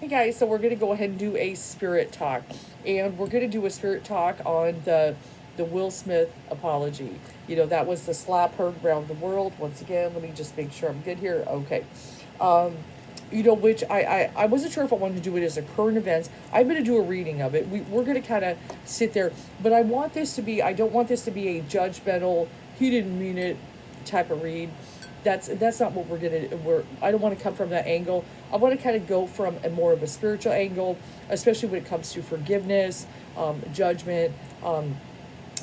Hey guys, so we're going to go ahead and do a spirit talk. And we're going to do a spirit talk on the Will Smith apology. You know, that was the slap heard around the world. Once again, let me just make sure I'm good here. Okay. Um, which I wasn't sure if I wanted to do it as a current events. I'm going to do a reading of it. We're going to kind of sit there. But I don't want this to be a judgmental, he didn't mean it type of read. That's not what I don't want to come from that angle. I want to kind of go from a more of a spiritual angle, especially when it comes to forgiveness, judgment, kind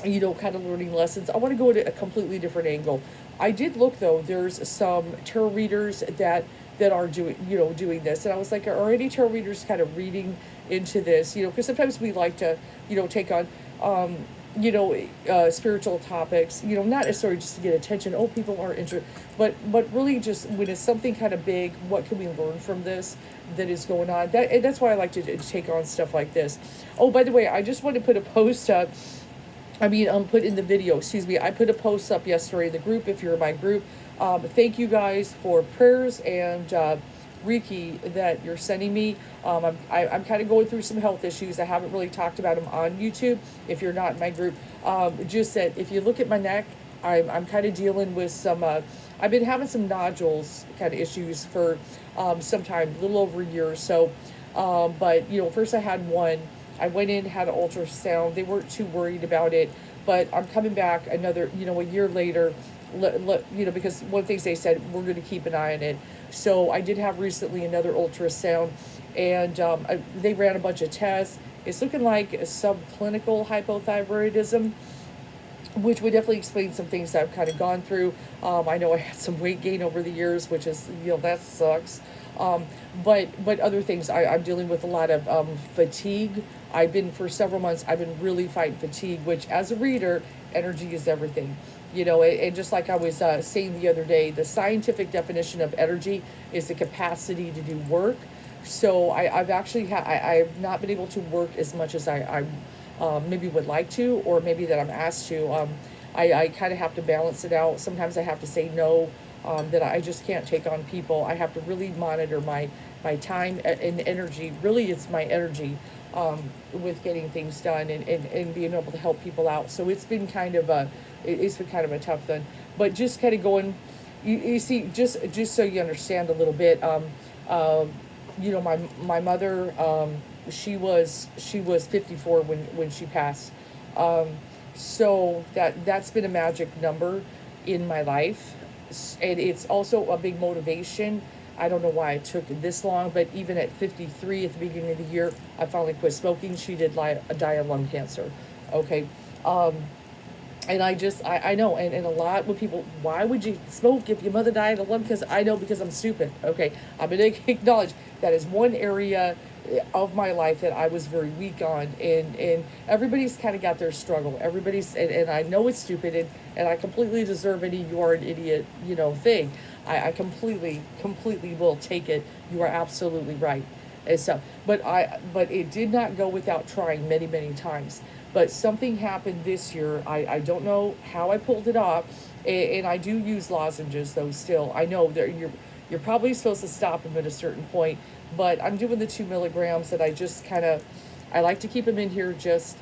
of learning lessons. I want to go at a completely different angle. I did look though. There's some tarot readers that are doing this, and I was like, are any tarot readers kind of reading into this? Because sometimes we like to take on um, spiritual topics. Not necessarily just to get attention. Oh, people are interested, but really just when it's something kind of big. What can we learn from this that is going on? That's why I like to take on stuff like this. Oh, by the way, I just want to put a post up. Put in the video, excuse me. I put a post up yesterday in the group, if you're in my group. Thank you guys for prayers and Reiki that you're sending me. I'm kind of going through some health issues. I haven't really talked about them on YouTube. If you're not in my group, just that if you look at my neck, I'm kind of dealing with some. I've been having some nodules kind of issues for some time, a little over a year or so. But first I had one. I went in, had an ultrasound. They weren't too worried about it, but I'm coming back another, a year later, because one of the things they said, we're going to keep an eye on it. So I did have recently another ultrasound, and they ran a bunch of tests. It's looking like a subclinical hypothyroidism, which would definitely explain some things that I've kind of gone through. I know I had some weight gain over the years, which is, that sucks. Um, but other things, I'm dealing with a lot of fatigue. For several months, I've been really fighting fatigue, which as a reader, energy is everything. And just like I was saying the other day, the scientific definition of energy is the capacity to do work. So I've actually I've not been able to work as much as I maybe would like to, or maybe that I'm asked to. I kind of have to balance it out. Sometimes I have to say no, that I just can't take on people. I have to really monitor my time and energy. Really, it's my energy with getting things done and being able to help people out. So it's been kind of a tough one. But just kind of going, you see, just so you understand a little bit. My mother, she was 54 when she passed. Um, so that's been a magic number in my life, and it's also a big motivation. I don't know why it took this long, but even at 53, at the beginning of the year, I finally quit smoking. She did die of lung cancer. Okay. Um, and I know, and a lot when people, why would you smoke if your mother died of lung cancer? I know, because I'm stupid. Okay, I'm gonna acknowledge that is one area of my life that I was very weak on, and everybody's kind of got their struggle. And I know it's stupid, and I completely deserve any "you are an idiot" thing. I completely will take it. You are absolutely right. And so, but it did not go without trying many times. But something happened this year. I don't know how I pulled it off, and I do use lozenges though. Still, I know that you're probably supposed to stop them at a certain point, but I'm doing the 2 milligrams, that I like to keep them in here. Just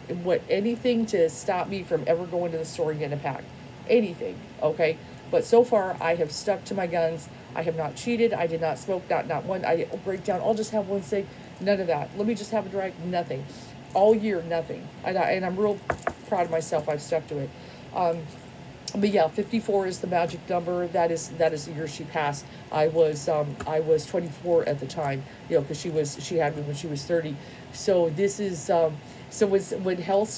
anything to stop me from ever going to the store and getting a pack, anything. Okay, but so far I have stuck to my guns. I have not cheated. I did not smoke, not one. I break down. I'll just have one cig. None of that. Let me just have a drag. Nothing. All year, nothing. And I'm real proud of myself. I've stuck to it. Um, but yeah, 54 is the magic number. That is the year she passed. I was 24 at the time. Because she had me when she was 30. So this is so when health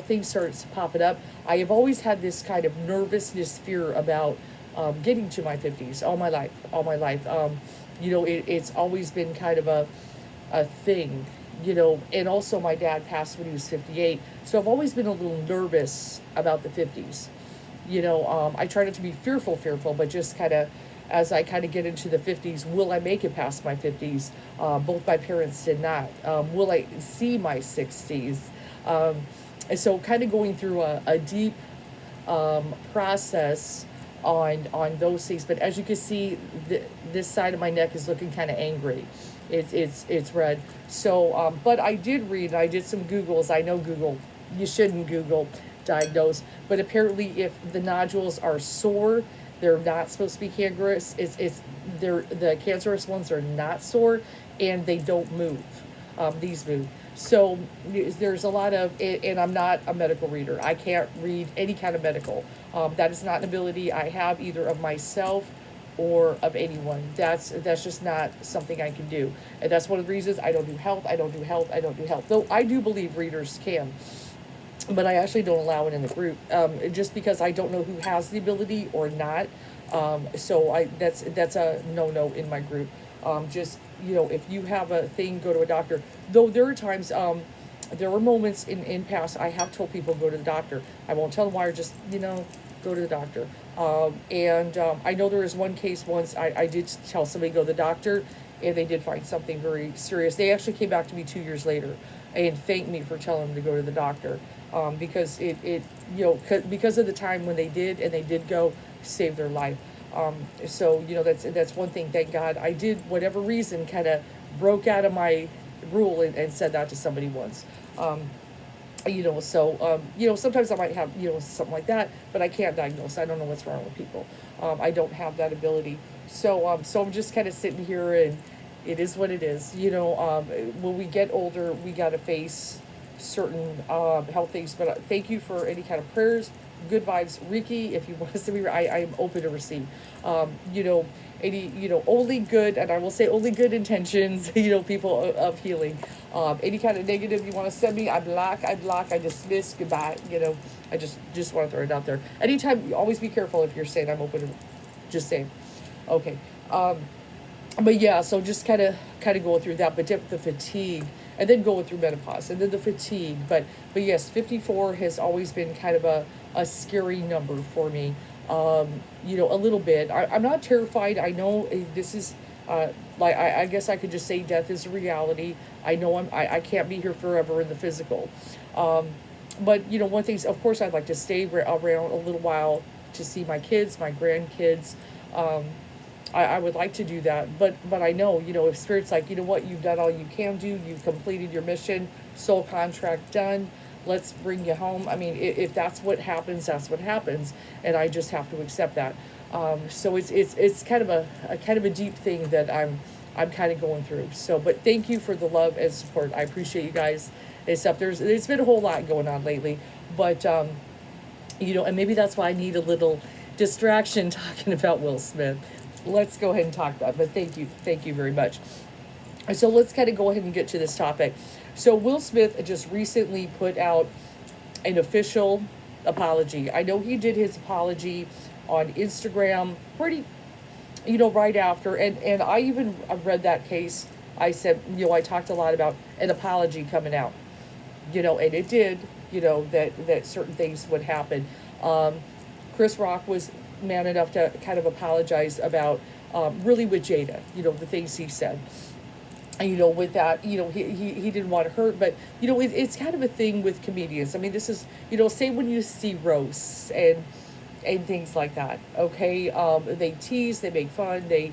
things starts popping up. I have always had this kind of nervousness, fear about getting to my 50s all my life, it's always been kind of a thing. And also my dad passed when he was 58, so I've always been a little nervous about the 50s. I try not to be fearful, but just kind of, as I kind of get into the 50s, will I make it past my 50s? Both my parents did not. Will I see my 60s? And so kind of going through a deep process on those things. But as you can see, this side of my neck is looking kind of angry. It's red. So, but I did read. I did some Googles. I know Google. You shouldn't Google diagnose, but apparently, if the nodules are sore, they're not supposed to be cancerous. They're the cancerous ones are not sore, and they don't move. These move. So there's a lot of, and I'm not a medical reader. I can't read any kind of medical. That is not an ability I have either of myself or of anyone. That's just not something I can do, and that's one of the reasons I don't do health. I don't do health. I don't do health. Though I do believe readers can, but I actually don't allow it in the group, just because I don't know who has the ability or not. So that's a no in my group. Just if you have a thing, go to a doctor. Though there are times, there were moments in past I have told people go to the doctor. I won't tell them why, or just go to the doctor. And I know there was one case once I did tell somebody go to the doctor, and they did find something very serious. They actually came back to me 2 years later and thanked me for telling them to go to the doctor, because because of the time when they did, and they did go, saved their life. So that's one thing. Thank God I did, whatever reason, kind of broke out of my rule and said that to somebody once. Sometimes I might have something like that, but I can't diagnose. I don't know what's wrong with people. I don't have that ability. So I'm just kind of sitting here, and it is what it is. When we get older, we got to face certain health things. But thank you for any kind of prayers, good vibes, Ricky. If you want us to be, I am open to receive. Any only good, and I will say only good intentions. People of healing. Any kind of negative you want to send me, I block, I dismiss, goodbye. I just want to throw it out there. Anytime, you always be careful if you're saying I'm open to, just saying. Okay. But yeah, so just kind of going through that, but the fatigue, and then going through menopause, and then the fatigue. But yes, 54 has always been kind of a scary number for me. A little bit. I'm not terrified. I know this is, I guess I could just say death is a reality. I know I can't be here forever in the physical. But one thing, of course, I'd like to stay around a little while to see my kids, my grandkids. I would like to do that, but I know, if Spirit's like, what, you've done all you can do, you've completed your mission, soul contract done, let's bring you home. I mean, if that's what happens, that's what happens, and I just have to accept that. So it's kind of a deep thing that I'm kind of going through. So, but thank you for the love and support. I appreciate you guys and stuff. There's been a whole lot going on lately, but and maybe that's why I need a little distraction talking about Will Smith. Let's go ahead and talk about it. But thank you very much. So let's kind of go ahead and get to this topic. So Will Smith just recently put out an official apology. I know he did his apology on Instagram pretty, right after, and I even read that case. I said, I talked a lot about an apology coming out, and it did, that certain things would happen. Chris Rock was man enough to kind of apologize about, really with Jada, the things he said. And, with that, he didn't want to hurt, but, it's kind of a thing with comedians. I mean, this is, say when you see roasts and things like that, okay? They tease, they make fun, they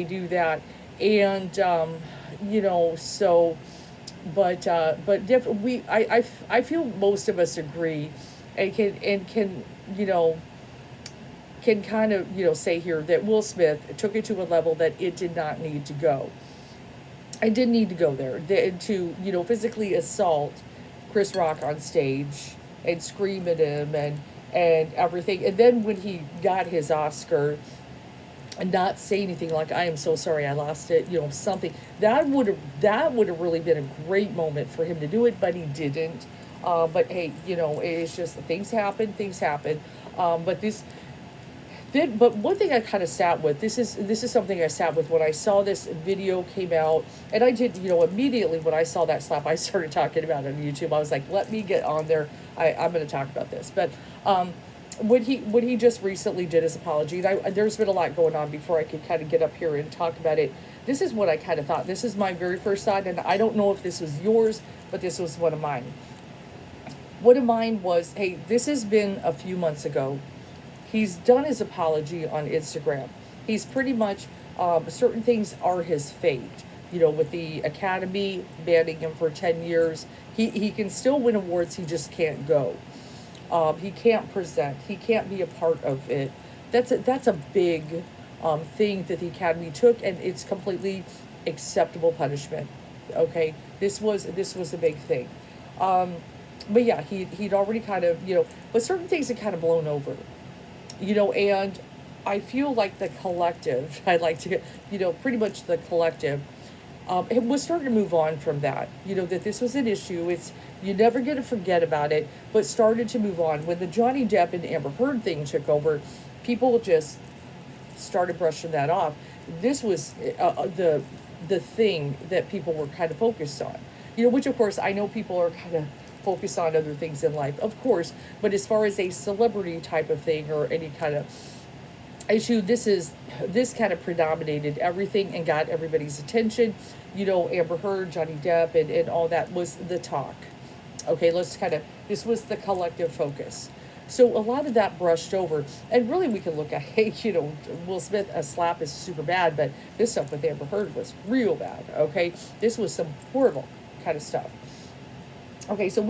do that. And, so, but I feel most of us agree and can kind of say here that Will Smith took it to a level that it did not need to go. I didn't need to go there to physically assault Chris Rock on stage and scream at him and everything. And then when he got his Oscar, and not say anything like, I am so sorry I lost it, something that would have really been a great moment for him to do it, but he didn't. But hey, it's just things happen. But one thing I kind of sat with, this is something I sat with when I saw this video came out, and I did, immediately when I saw that slap, I started talking about it on YouTube. I was like, let me get on there. I'm going to talk about this. But what he just recently did his apology, and there's been a lot going on before I could kind of get up here and talk about it. This is what I kind of thought. This is my very first thought, and I don't know if this was yours, but this was one of mine. One of mine was, hey, this has been a few months ago. He's done his apology on Instagram. He's pretty much certain things are his fate. You know, with the Academy banning him for 10 years, he can still win awards, he just can't go. He can't present, he can't be a part of it. That's a big thing that the Academy took, and it's completely acceptable punishment. Okay, this was a big thing. Um, but yeah, he'd already kind of, but certain things had kind of blown over, and I feel like the collective, I like to, pretty much the collective, it was starting to move on from that. That this was an issue. You're never going to forget about it, but started to move on. When the Johnny Depp and Amber Heard thing took over, people just started brushing that off. This was the thing that people were kind of focused on. Which of course I know people are kind of focused on other things in life, of course, but as far as a celebrity type of thing or any kind of issue, this kind of predominated everything and got everybody's attention. Amber Heard, Johnny Depp, and all that was the talk. Okay, this was the collective focus. So a lot of that brushed over, and really we can look at, hey, Will Smith, a slap is super bad, but this stuff with Amber Heard was real bad. Okay, this was some horrible kind of stuff. Okay, so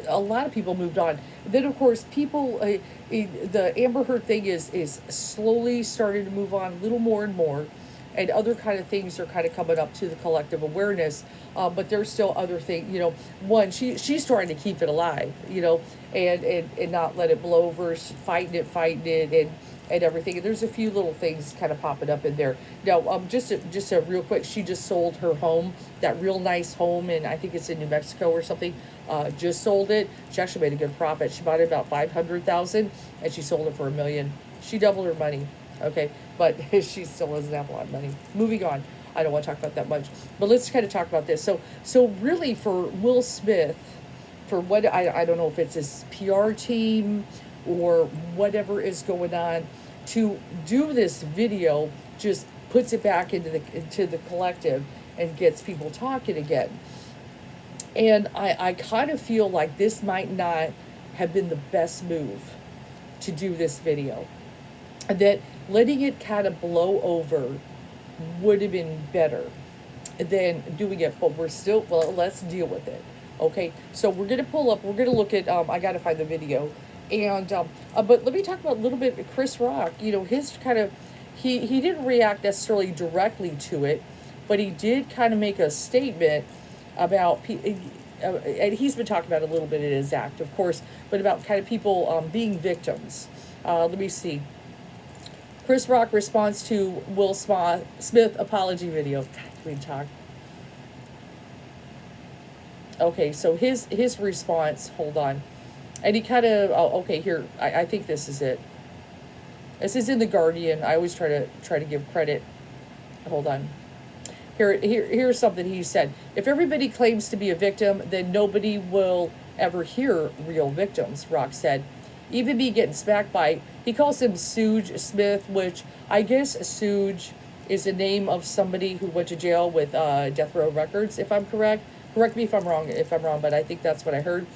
a lot of people moved on. Then of course the Amber Heard thing is slowly starting to move on a little more and more, and other kind of things are kind of coming up to the collective awareness. But there's still other things. One, she's trying to keep it alive. And not let it blow over, fighting it, and everything. And there's a few little things kind of popping up in there. Now, just a real quick, she just sold her home, that real nice home, and I think it's in New Mexico or something. Just sold it. She actually made a good profit. She bought it about 500,000, and she sold it for $1 million. She doubled her money. Okay, but she still doesn't have a lot of money. Moving on. I don't want to talk about that much, but let's kind of talk about this. So really, for Will Smith, for what I don't know if it's his PR team or whatever is going on, to do this video just puts it back into the collective and gets people talking again. And I kind of feel like this might not have been the best move to do this video. That letting it kind of blow over would have been better than doing it, but let's deal with it. Okay, so we're going to look at, I got to find the video. And, but let me talk about a little bit of Chris Rock. His kind of, he didn't react necessarily directly to it, but he did kind of make a statement about, and he's been talking about it a little bit in his act, of course, but about kind of people being victims. Let me see. Chris Rock responds to Will Smith apology video. God, can we talk? Okay, so his response, hold on. And he kind of, okay, here, I think this is it. This is in The Guardian. I always try to give credit. Hold on. Here's something he said. If everybody claims to be a victim, then nobody will ever hear real victims, Rock said. Even me getting smacked by, he calls him Suge Smith, which I guess Suge is the name of somebody who went to jail with Death Row Records, if I'm correct. Correct me if I'm wrong, but I think that's what I heard.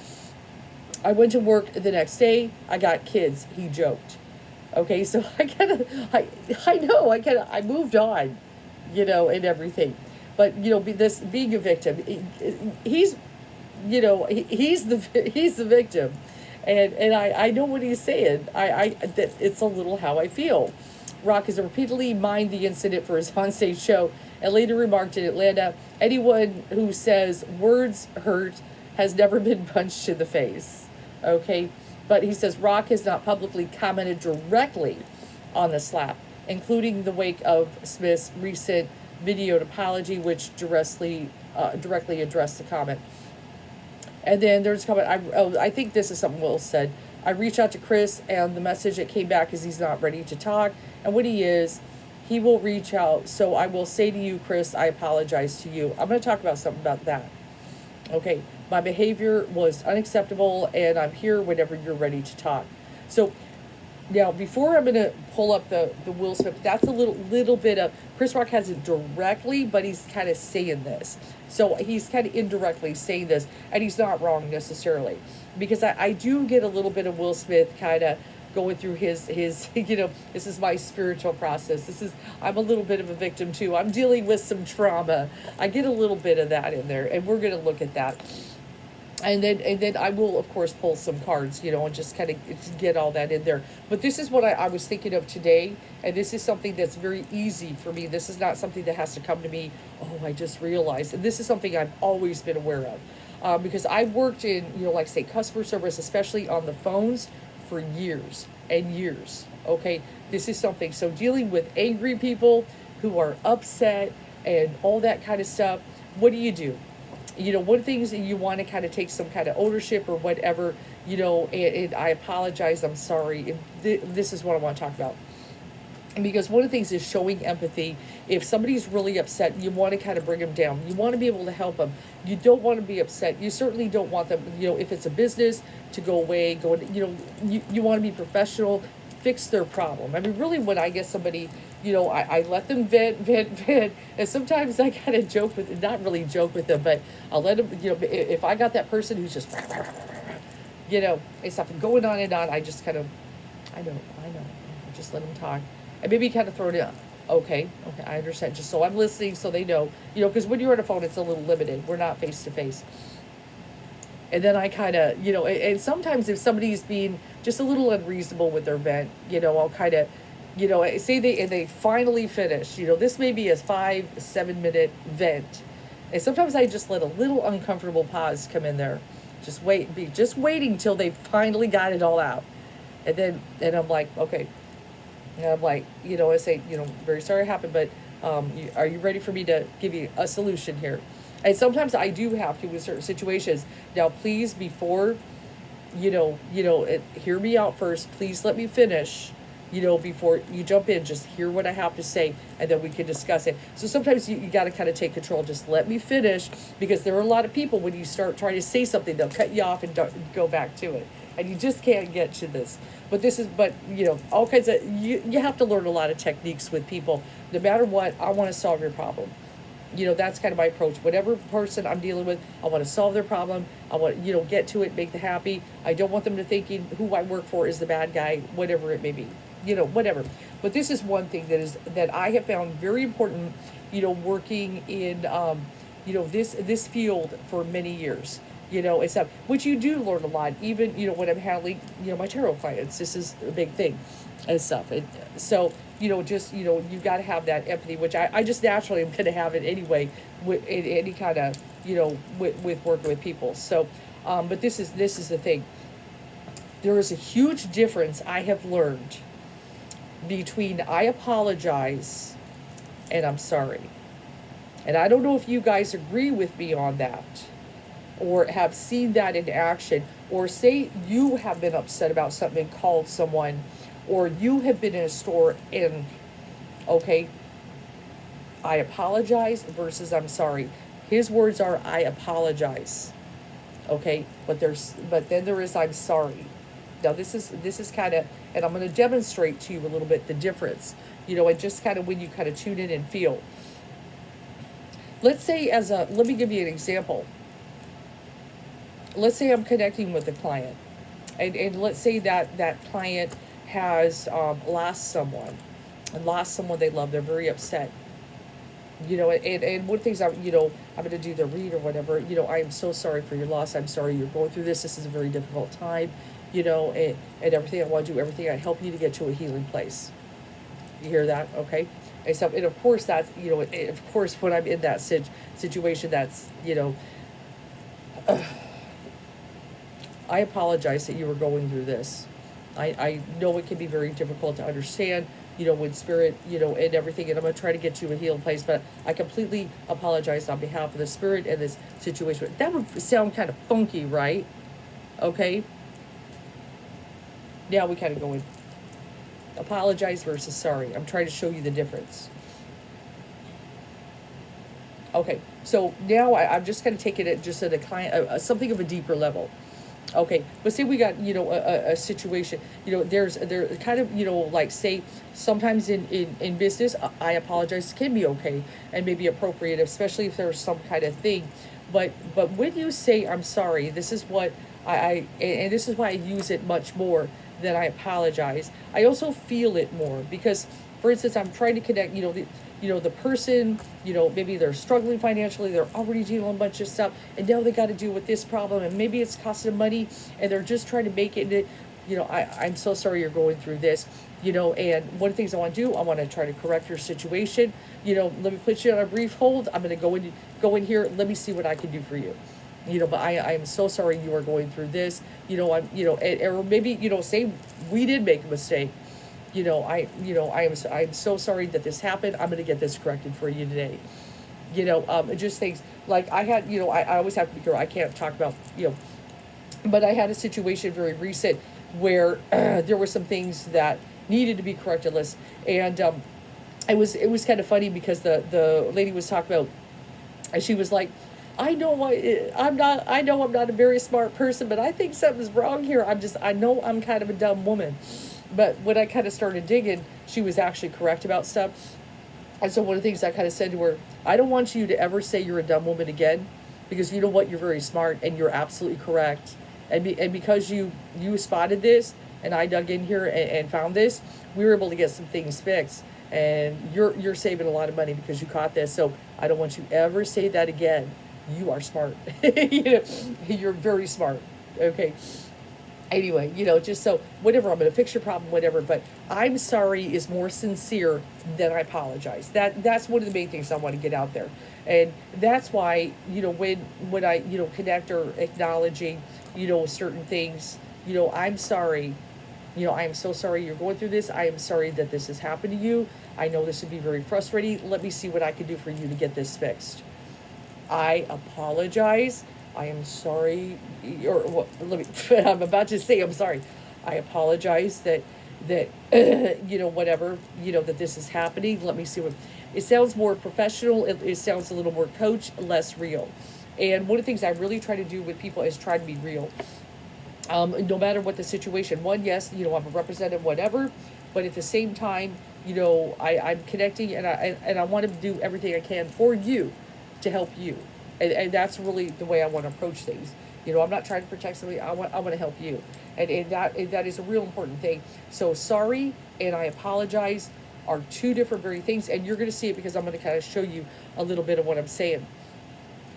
I went to work the next day. I got kids, he joked. Okay, so I moved on, and everything. But, being a victim, he's the victim. And I know what he's saying. That it's a little how I feel. Rock has repeatedly mined the incident for his onstage show and later remarked in Atlanta, anyone who says words hurt has never been punched in the face. Okay? But he says Rock has not publicly commented directly on the slap, including the wake of Smith's recent videoed apology, which directly addressed the comment. And then there's a comment, I think this is something Will said. I reached out to Chris, and the message that came back is he's not ready to talk. And when he is, he will reach out. So I will say to you, Chris, I apologize to you. I'm going to talk about something about that. Okay, my behavior was unacceptable, and I'm here whenever you're ready to talk. So now, before I'm going to pull up the Will Smith, that's a little bit of, Chris Rock hasn't directly, but he's kind of saying this. So he's kind of indirectly saying this, and he's not wrong necessarily. Because I do get a little bit of Will Smith kind of going through his this is my spiritual process. I'm a little bit of a victim too. I'm dealing with some trauma. I get a little bit of that in there, and we're going to look at that. And then I will of course pull some cards, and just kind of get all that in there. But this is what I was thinking of today, and this is something that's very easy for me. This is not something that has to come to me. Oh, I just realized, and this is something I've always been aware of, because I worked in like say customer service, especially on the phones, for years and years. Okay, this is something. So dealing with angry people who are upset and all that kind of stuff. What do? One of the things that you want to kind of take some kind of ownership or whatever, and I apologize, I'm sorry. This is what I want to talk about. Because one of the things is showing empathy. If somebody's really upset, you want to kind of bring them down. You want to be able to help them. You don't want to be upset. You certainly don't want them, if it's a business, to go away, you want to be professional, fix their problem. I mean, really, when I get somebody, I let them vent, and sometimes I kind of joke with, not really joke with them, but I'll let them, if I got that person who's just, it's something going on and on, I just kind of, I know, I just let them talk, and maybe kind of throw it in. Okay, I understand. Just so I'm listening, so they know, because when you're on a phone, it's a little limited. We're not face to face. And then I kind of, and sometimes if somebody's being just a little unreasonable with their vent, I'll kind of, say they finally finish, this may be a 5-7 minute vent. And sometimes I just let a little uncomfortable pause come in there. Just waiting till they finally got it all out. And I'm like, okay. And I'm like, I say, very sorry it happened, but are you ready for me to give you a solution here? And sometimes I do have to in certain situations. Now, please, before, hear me out first. Please let me finish, before you jump in. Just hear what I have to say, and then we can discuss it. So sometimes you got to kind of take control. Just let me finish, because there are a lot of people, when you start trying to say something, they'll cut you off and go back to it. And you just can't get to this. But all kinds of, you have to learn a lot of techniques with people. No matter what, I want to solve your problem. That's kind of my approach. Whatever person I'm dealing with, I want to solve their problem. I want, get to it, make them happy. I don't want them to thinking who I work for is the bad guy, whatever it may be, whatever. But this is one thing that I have found very important, working in, this field for many years. It's up, which you do learn a lot, even, when I'm handling, my tarot clients. This is a big thing and stuff. So, you got to have that empathy, which I just naturally am going to have it anyway, with in any kind of, with working with people. So, but this is the thing. There is a huge difference I have learned between I apologize and I'm sorry. And I don't know if you guys agree with me on that, or have seen that in action, or say you have been upset about something and called someone, or you have been in a store and, okay, I apologize versus I'm sorry. His words are, I apologize. Okay, but then there is I'm sorry. Now this is kind of, and I'm going to demonstrate to you a little bit the difference, and just kind of when you kind of tune in and feel. Let's say let me give you an example. Let's say I'm connecting with a client, and let's say that client has lost someone they love. They're very upset. And one of the things I'm going to do the read or whatever. I am so sorry for your loss. I'm sorry you're going through this. This is a very difficult time. And everything. I want to do everything. I help you to get to a healing place. You hear that? Okay. And of course that's of course when I'm in that situation, that's I apologize that you were going through this. I know it can be very difficult to understand, with spirit, and everything, and I'm going to try to get you to a healing place, but I completely apologize on behalf of the spirit and this situation. That would sound kind of funky, right? Okay. Now we kind of go in. Apologize versus sorry. I'm trying to show you the difference. Okay, so now I'm just kind of taking it just at a client, something of a deeper level. Okay, but say we got, a situation, there kind of, like say sometimes in business, I apologize can be okay and maybe appropriate, especially if there's some kind of thing. But when you say I'm sorry, this is what and this is why I use it much more. then I apologize. I also feel it more because, for instance, I'm trying to connect. The person. Maybe they're struggling financially. They're already dealing with a bunch of stuff, and now they got to deal with this problem, and maybe it's costing them money, and they're just trying to make it. I'm so sorry you're going through this. And one of the things I want to do, I want to try to correct your situation. Let me put you on a brief hold. I'm going to go in here. Let me see what I can do for you. But I am so sorry you are going through this. Or maybe, say we did make a mistake. I'm so sorry that this happened. I'm going to get this corrected for you today. Just things like I had, I always have to be careful. I can't talk about, but I had a situation very recent where there were some things that needed to be corrected. And it was kind of funny because the lady was talking about, and she was like, I know I'm not a very smart person, but I think something's wrong here. I know I'm kind of a dumb woman. But when I kind of started digging, she was actually correct about stuff. And so one of the things I kind of said to her, I don't want you to ever say you're a dumb woman again, because you know what, you're very smart and you're absolutely correct. And because you spotted this, and I dug in here and found this, we were able to get some things fixed. And you're saving a lot of money because you caught this. So I don't want you ever say that again. You are smart. You're very smart. Okay. Anyway, just so whatever, I'm going to fix your problem, whatever. But I'm sorry is more sincere than I apologize. That's one of the main things I want to get out there, and that's why when I connect or acknowledging certain things. I'm sorry. I am so sorry you're going through this. I am sorry that this has happened to you. I know this would be very frustrating. Let me see what I can do for you to get this fixed. I apologize. I am sorry, or let me. I'm about to say I'm sorry. I apologize that whatever that this is happening. Let me see what. It sounds more professional. It sounds a little more coach, less real. And one of the things I really try to do with people is try to be real. No matter what the situation. One, yes, I'm a representative, whatever, but at the same time, I'm connecting, and I want to do everything I can for you, to help you, and that's really the way I want to approach things. I'm not trying to protect somebody. I want to help you, and that is a real important thing. So sorry and I apologize are two different very things, and you're going to see it because I'm going to kind of show you a little bit of what I'm saying.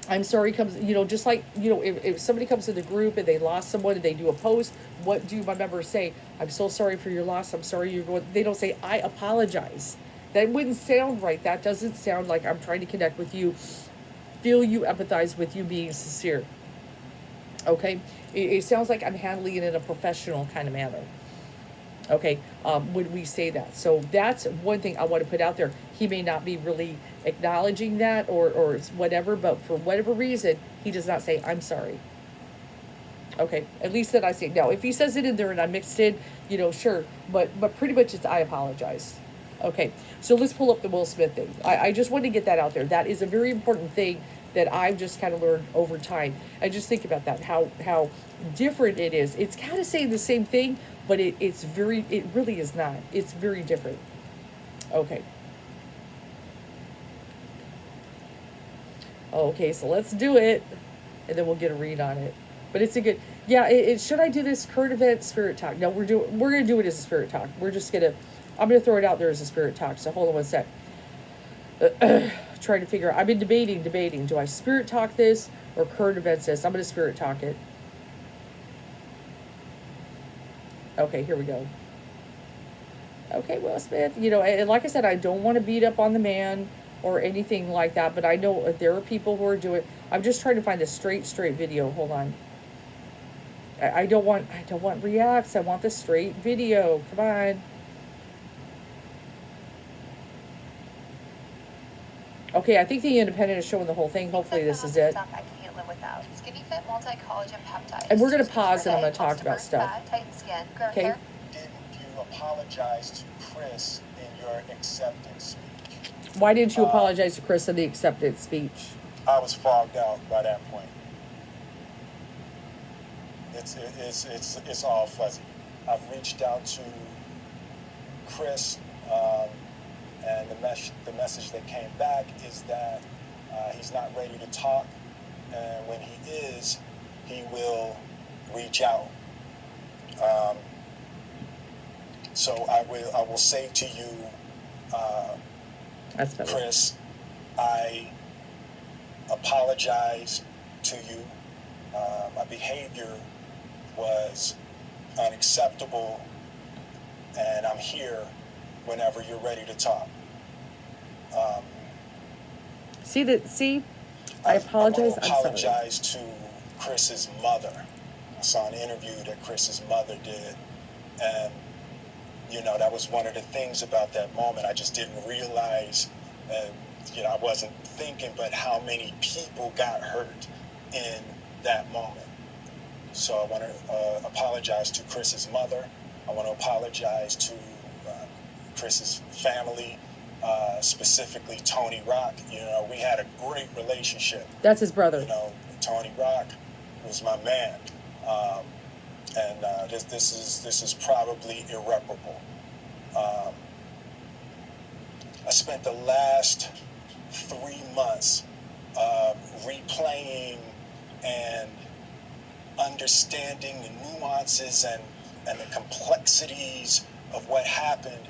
I'm sorry comes, just like, if somebody comes to the group and they lost someone and they do a post, what do my members say? I'm so sorry for your loss. I'm sorry you're going, they don't say, I apologize. That wouldn't sound right. That doesn't sound like I'm trying to connect with you, feel you, empathize with you, being sincere. Okay? It sounds like I'm handling it in a professional kind of manner. Okay, when we say that. So that's one thing I want to put out there. He may not be really acknowledging that or whatever, but for whatever reason, he does not say, I'm sorry. Okay, at least that I say. Now, if he says it in there and I mixed in, sure. But pretty much it's I apologize. Okay, so let's pull up the Will Smith thing. I just wanted to get that out there. That is a very important thing that I've just kind of learned over time. I just think about that, how different it is. It's kind of saying the same thing, but it really is not. It's very different. Okay. Okay, so let's do it, and then we'll get a read on it. But it's a good, yeah. Should I do this current event spirit talk? No, we're gonna do it as a spirit talk. I'm gonna throw it out there as a spirit talk. So hold on one sec. Trying to figure out. I've been debating. Do I spirit talk this or current events this? I'm gonna spirit talk it. Okay, here we go. Okay, Will Smith, and like I said, I don't want to beat up on the man or anything like that, but I know there are people who are doing. I'm just trying to find a straight video. Hold on. I don't want reacts. I want the straight video. Come on. Okay, I think the Independent is showing the whole thing. Hopefully this is it. I can't live without. Skinny Fit multi-collagen peptides. And we're going to pause and I'm going to talk about stuff. Tighten skin. Okay. Didn't you apologize to Chris in your acceptance speech? Why didn't you apologize to Chris in the acceptance speech? I was fogged out by that point. It's all fuzzy. I've reached out to Chris, and the message that came back is that he's not ready to talk, and when he is, he will reach out. So I will say to you, That's better. Chris, I apologize to you. My behavior was unacceptable, and I'm here whenever you're ready to talk. See, I apologize. I I'm want to sorry. apologize to Chris's mother. I saw an interview that Chris's mother did, and that was one of the things about that moment. I just didn't realize, I wasn't thinking, but how many people got hurt in that moment. So I want to apologize to Chris's mother. I want to apologize to Chris's family, specifically Tony Rock. We had a great relationship. That's his brother. Tony Rock was my man, and this is probably irreparable. I spent the last 3 months replaying and understanding the nuances and the complexities of what happened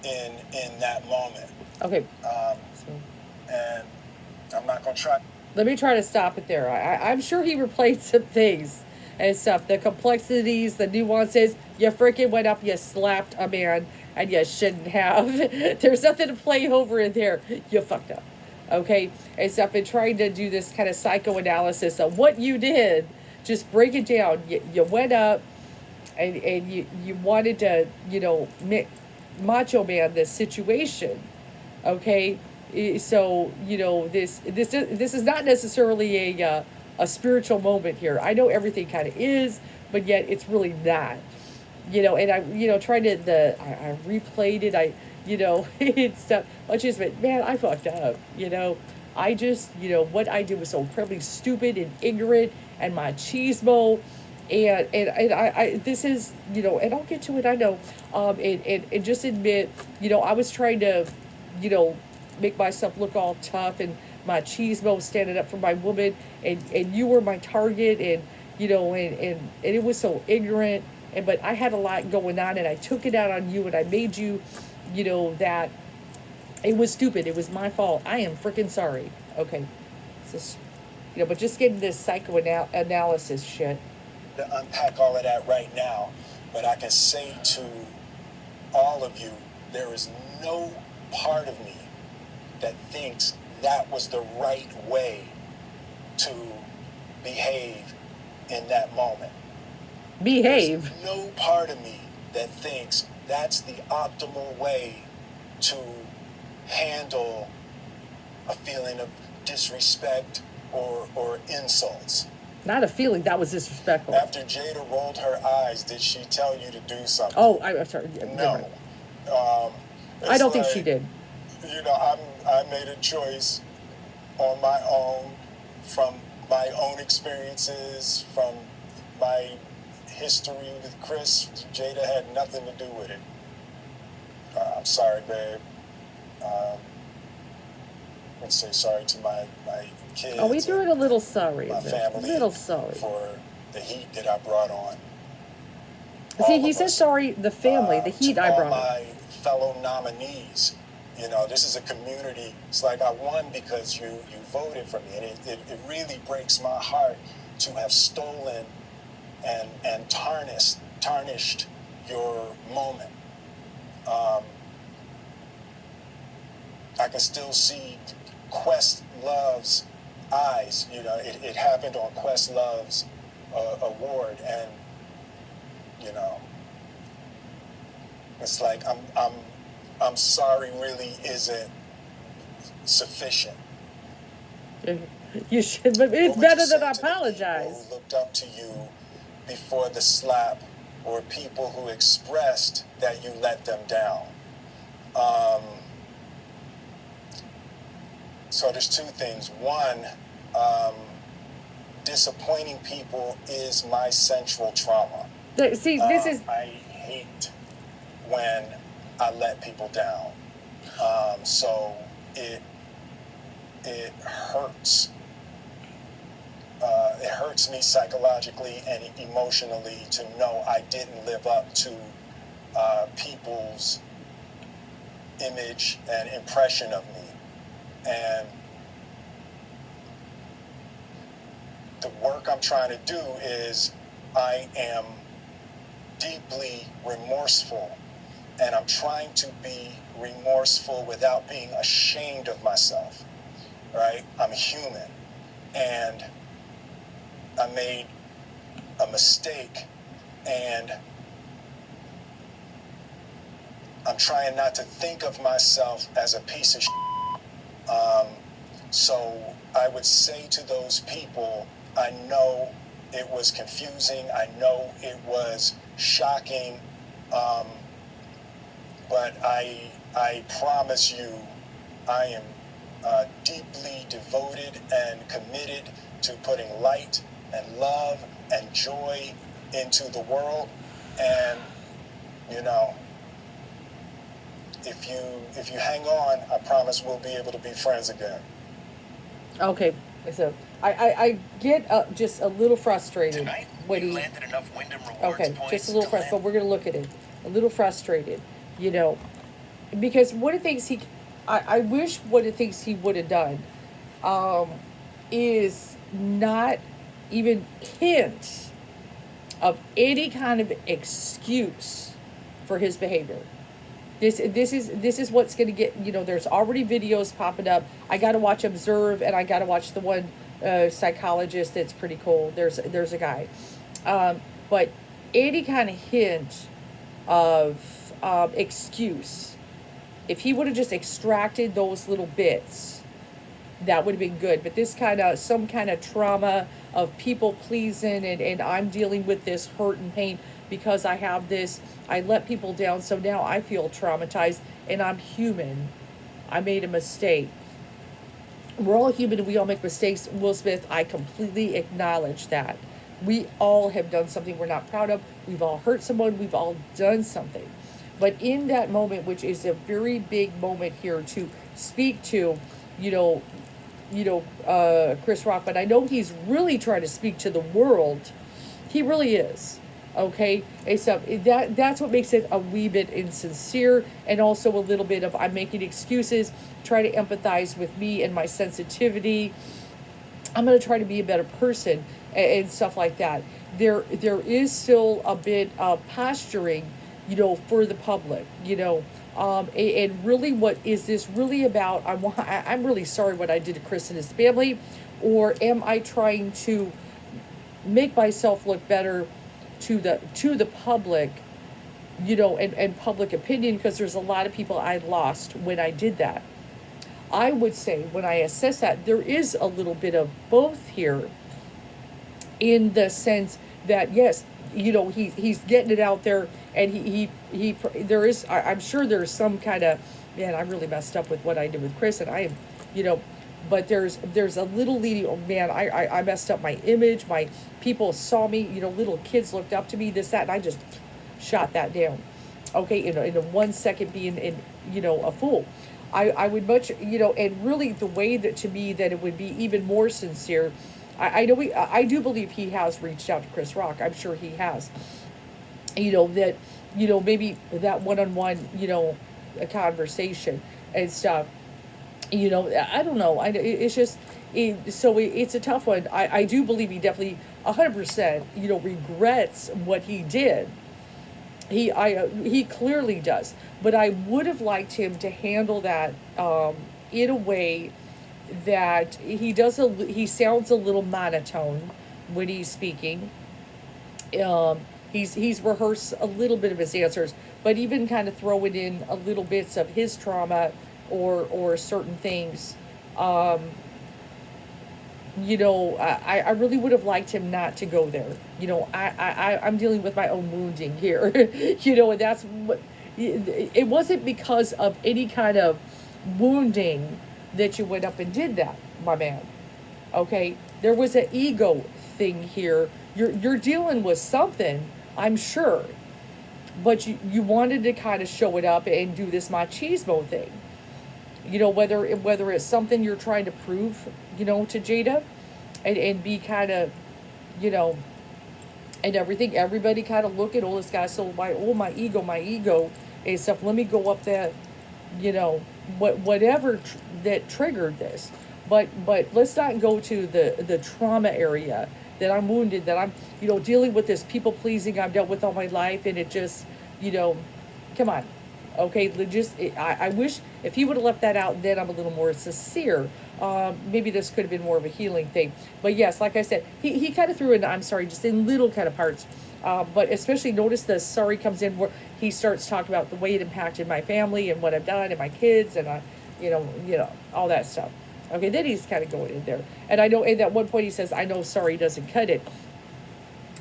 in that moment. Okay. And I'm not going to try. Let me try to stop it there. I'm sure he replayed some things and stuff. The complexities, the nuances. You freaking went up, you slapped a man, and you shouldn't have. There's nothing to play over in there. You fucked up. Okay? And stuff. And trying to do this kind of psychoanalysis of what you did. Just break it down. You went up, and you wanted to, macho man this situation. Okay? So this is not necessarily a spiritual moment here. I know everything kind of is, but yet it's really not. And I tried to I replayed it. It's stuff. I just went, man, I fucked up. I just what I did was so incredibly stupid and ignorant and machismo. And I this is and I'll get to it. I know, and just admit I was trying to make myself look all tough and machismo, standing up for my woman, and you were my target, and and it was so ignorant, but I had a lot going on, and I took it out on you, and I made you that it was stupid, it was my fault, I am freaking sorry. Okay, just but just getting this psychoanalysis shit. To unpack all of that right now, but I can say to all of you, there is no part of me that thinks that was the right way to behave in that moment. Behave? There's no part of me that thinks that's the optimal way to handle a feeling of disrespect or insults. Not a feeling, that was disrespectful. After Jada rolled her eyes, did she tell you to do something? Oh, I'm sorry. No. I don't think she did. I made a choice on my own, from my own experiences, from my history with Chris. Jada had nothing to do with it. I'm sorry, babe. Let's say sorry to my kids. Oh, we doing a little sorry. My family. A little sorry. For the heat that I brought on. See, he says sorry, the family, the heat I brought on. My fellow nominees. This is a community. It's like I won because you voted for me. And it really breaks my heart to have stolen and tarnished your moment. I can still see Questlove's eyes. It happened on Questlove's award, and it's like I'm sorry really isn't sufficient. You should, but it's better than I apologize. People who looked up to you before the slap, or people who expressed that you let them down. So there's two things. One, disappointing people is my central trauma. See, this is... I hate when I let people down. So it hurts. It hurts me psychologically and emotionally to know I didn't live up to people's image and impression of me. And the work I'm trying to do is I am deeply remorseful, and I'm trying to be remorseful without being ashamed of myself, right? I'm human, and I made a mistake, and I'm trying not to think of myself as a piece of shit. So I would say to those people, I know it was confusing, I know it was shocking, but I promise you, I am deeply devoted and committed to putting light and love and joy into the world. And you know, if you hang on, I promise we'll be able to be friends again. Okay, so I get just a little frustrated Tonight, when you he. landed enough Wyndham rewards Okay, points just a little to frustrated, but land. we're gonna look at it. A little frustrated, you know, because one of the things I wish one of the things he would have done, um, is not even hint of any kind of excuse for his behavior. This is what's going to get, there's already videos popping up. I got to watch Observe, and I got to watch the one psychologist that's pretty cool. There's a guy, but any kind of hint of excuse, if he would have just extracted those little bits, that would have been good. But this kind of, some kind of trauma of people pleasing, and I'm dealing with this hurt and pain because I have this, I let people down, so now I feel traumatized, and I'm human. I made a mistake. We're all human and we all make mistakes. Will Smith, I completely acknowledge that. We all have done something we're not proud of. We've all hurt someone. We've all done something. But in that moment, which is a very big moment here to speak to, you know, Chris Rock, but I know he's really trying to speak to the world. He really is. Okay, and so that's what makes it a wee bit insincere, and also a little bit of I'm making excuses, try to empathize with me and my sensitivity. I'm going to try to be a better person, and stuff like that. There is still a bit of posturing, for the public, and really, what is this really about? I'm really sorry what I did to Chris and his family, or am I trying to make myself look better to the public, and public opinion, because there's a lot of people I lost when I did that. I would say when I assess that, there is a little bit of both here, in the sense that yes, he's getting it out there, and he there is, I'm sure there's some kind of, man, I really messed up with what I did with Chris, and I am, you know but there's a little leading, oh man, I messed up my image, my people saw me, little kids looked up to me, this, that, and I just shot that down. Okay, in a 1 second being a fool. I would much, and really the way that, to me, that it would be even more sincere. I know I do believe he has reached out to Chris Rock. I'm sure he has. That, maybe that one-on-one, a conversation and stuff. I don't know. It's just, it's a tough one. I do believe he definitely 100%, regrets what he did. He clearly does, but I would have liked him to handle that, in a way that he sounds a little monotone when he's speaking. He's rehearsed a little bit of his answers, but even kind of throwing in a little bits of his trauma, or certain things. I really would have liked him not to go there. I'm dealing with my own wounding here. And that's what, it wasn't because of any kind of wounding that you went up and did that, my man. Okay, there was an ego thing here. You're dealing with something, I'm sure, but you wanted to kind of show it up and do this machismo thing. Whether it's something you're trying to prove, to Jada, and be kind of, you know, and everything. Everybody kind of look at, oh, this guy, so my ego and stuff. Let me go up that, whatever that triggered this. But let's not go to the trauma area, that I'm wounded, that I'm, dealing with this people pleasing I've dealt with all my life, and it just, you know, come on. Okay, I wish if he would have left that out, then I'm a little more sincere. Maybe this could have been more of a healing thing. But yes, like I said, he kind of threw in, I'm sorry, just in little kind of parts. But especially notice the sorry comes in where he starts talking about the way it impacted my family and what I've done and my kids and, all that stuff. Okay, then he's kind of going in there. And I know, and at one point he says, I know sorry doesn't cut it.